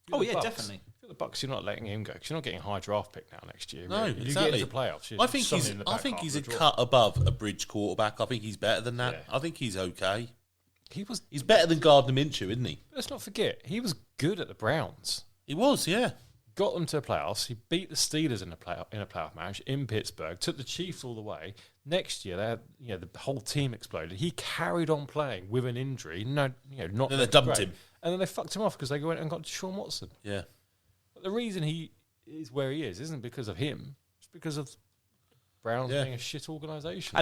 You're the Bucks. Definitely. If you're the Bucks, you're not letting him go because you're not getting a high draft pick now next year. No, You exactly. get into playoffs. I think he's a cut above a bridge quarterback. I think he's better than that. Yeah. I think he's okay. He's better than Gardner Minshew, isn't he? Let's not forget, he was good at the Browns. He was, yeah. Got them to the playoffs. He beat the Steelers in a playoff match in Pittsburgh. Took the Chiefs all the way. Next year, they had, the whole team exploded. He carried on playing with an injury. Not. And they dumped him, and then they fucked him off because they went and got Deshaun Watson. Yeah. But the reason he is where he is isn't because of him. It's because of Browns being a shit organisation.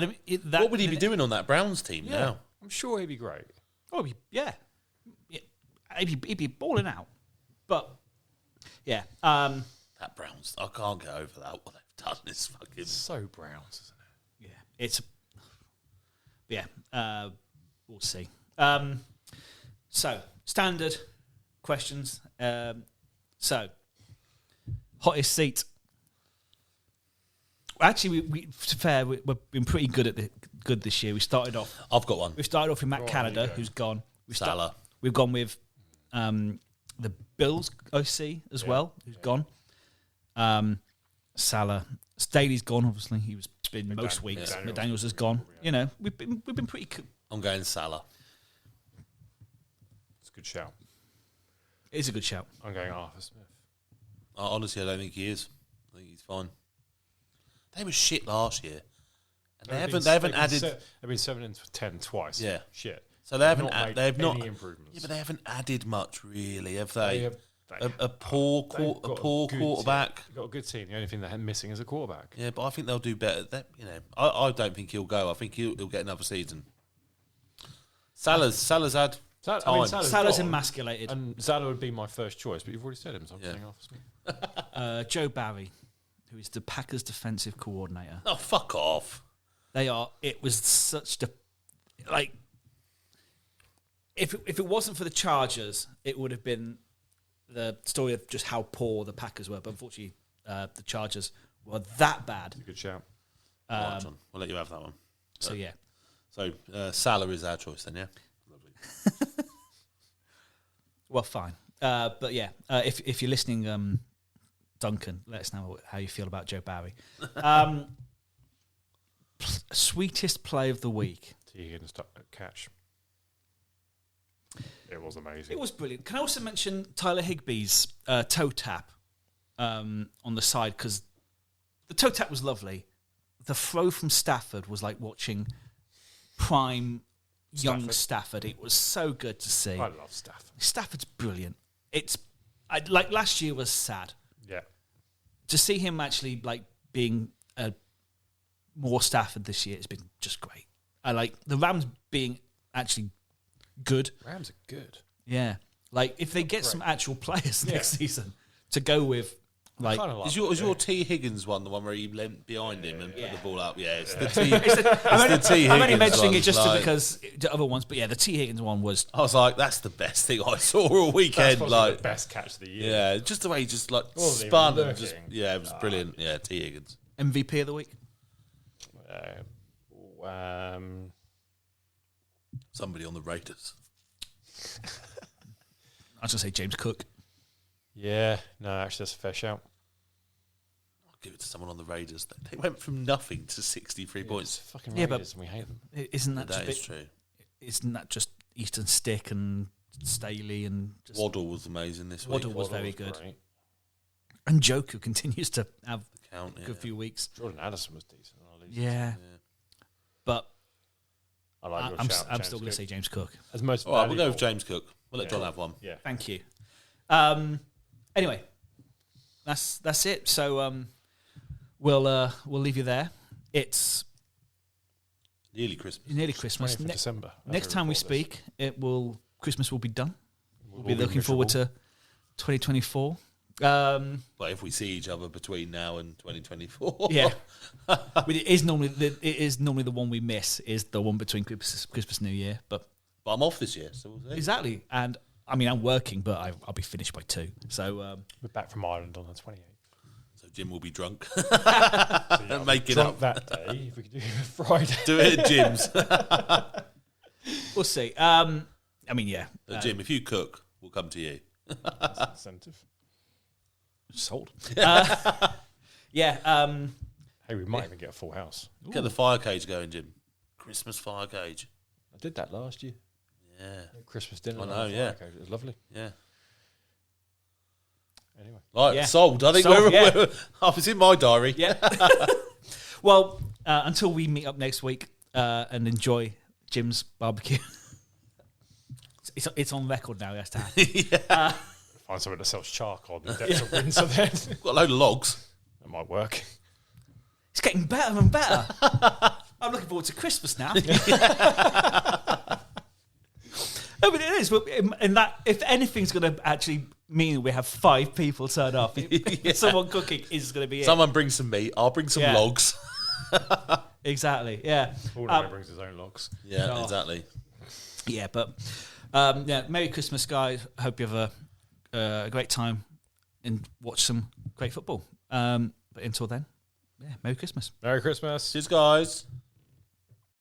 What would he be doing on that Browns team now? I'm sure he'd be great. Oh, yeah. He'd be balling out. But, yeah. That Browns, I can't get over that. What they've done is fucking... It's so Browns, isn't it? Yeah. It's... Yeah. We'll see. So, standard questions. So, hottest seat. Actually, to be fair, we've been pretty good this year. We started off... I've got one. We started off with Matt Canada, who's gone. Salah. We've gone with the Bills OC as well, who's gone. Salah. Staley's gone, obviously. He's been most weeks. McDaniels has gone. Yeah. We've been pretty good. I'm going Salah. It's a good shout. It is a good shout. I'm going Arthur Smith. Honestly, I don't think he is. I think he's fine. They were shit last year. And they haven't added... They've been 7-10 twice. Yeah. Shit. So they haven't made any improvements. Yeah, but they haven't added much, really, have they? They a poor quarterback. They've got a good team. The only thing they're missing is a quarterback. Yeah, but I think they'll do better. I don't think he'll go. I think he'll get another season. Salah's had time. Salah's emasculated. And Salah would be my first choice, but you've already said him, so I'm saying Arthur Smith. Joe Barry, who is the Packers defensive coordinator. Oh, fuck off. It was such if it wasn't for the Chargers, it would have been the story of just how poor the Packers were. But unfortunately, the Chargers were that bad. Good shout. Right, John. We'll let you have that one. So, yeah. So, Salah is our choice then, yeah? Lovely. Well, fine. But, yeah, if you're listening, Duncan, let us know how you feel about Joe Barry. Sweetest play of the week. Catch. It was amazing. It was brilliant. Can I also mention Tyler Higbee's toe tap on the side? Because the toe tap was lovely. The throw from Stafford was like watching prime young Stafford. It was so good to see. I love Stafford. Stafford's brilliant. Like last year was sad. Yeah. To see him actually like being more Stafford this year has been just great. I like the Rams being actually good. Rams are good. Yeah. Like, if they get some actual players next season to go with, like... Is your T. Higgins one the one where you leant behind him and put the ball up? Yeah, it's the T. I'm only mentioning it just because the other ones, but yeah, the T. Higgins one was... I was like, that's the best thing I saw all weekend. That's like the best catch of the year. Yeah, just the way he just like spun. And just, it was brilliant. Yeah, T. Higgins. MVP of the week? Somebody on the Raiders. I was going to say James Cook. Yeah, no, actually, that's a fair shout. I'll give it to someone on the Raiders. They went from nothing to 63 points. Fucking Raiders, and we hate them. Isn't that That is true. Isn't that just Easton Stick and Staley and... Waddle was amazing this week. Waddle was very good. Great. And Joku continues to have a good few weeks. Jordan Addison was decent. Yeah. But I like I'm still going to say James Cook. As most all right, we'll go with James Cook. We'll let John have one. Yeah. Thank you. Anyway, that's it. So we'll leave you there. It's nearly Christmas. Nearly Christmas. December. Next time we speak, Christmas will be done. We'll be looking forward to 2024. But if we see each other between now and 2024, yeah, but it is normally the one we miss is the one between Christmas New Year. But I'm off this year, so we'll see. Exactly, and I mean I'm working, but I'll be finished by 2. So we're back from Ireland on the 28th. So Jim will be drunk. So, yeah, Make it drunk up. that day. If we could do it Friday. Do it at Jim's. We'll see. I mean, yeah. Jim, if you cook, we'll come to you. That's an incentive. Sold. Yeah. Hey, we might even get a full house. Get the fire cage going, Jim. Christmas fire cage. I did that last year. Yeah. Christmas dinner. I know, on the yeah. fire cage. It was lovely. Yeah. Anyway. Right, Yeah. sold. I think Sold, yeah. it's in my diary. Yeah. Well, until we meet up next week and enjoy Jim's barbecue. It's on record now, yes, Dan. Find somewhere that sells charcoal in the depths of winter then. Got a load of logs. That might work. It's getting better and better. I'm looking forward to Christmas now. I mean, it is. And that, if anything's going to actually mean we have 5 people turn up, someone cooking is going to be it. Someone brings some meat. I'll bring some logs. Exactly. Yeah. Paul brings his own logs. Yeah, exactly. Yeah, but Merry Christmas, guys. I hope you have a great time and watch some great football. But until then, Merry Christmas. Merry Christmas. Cheers, guys.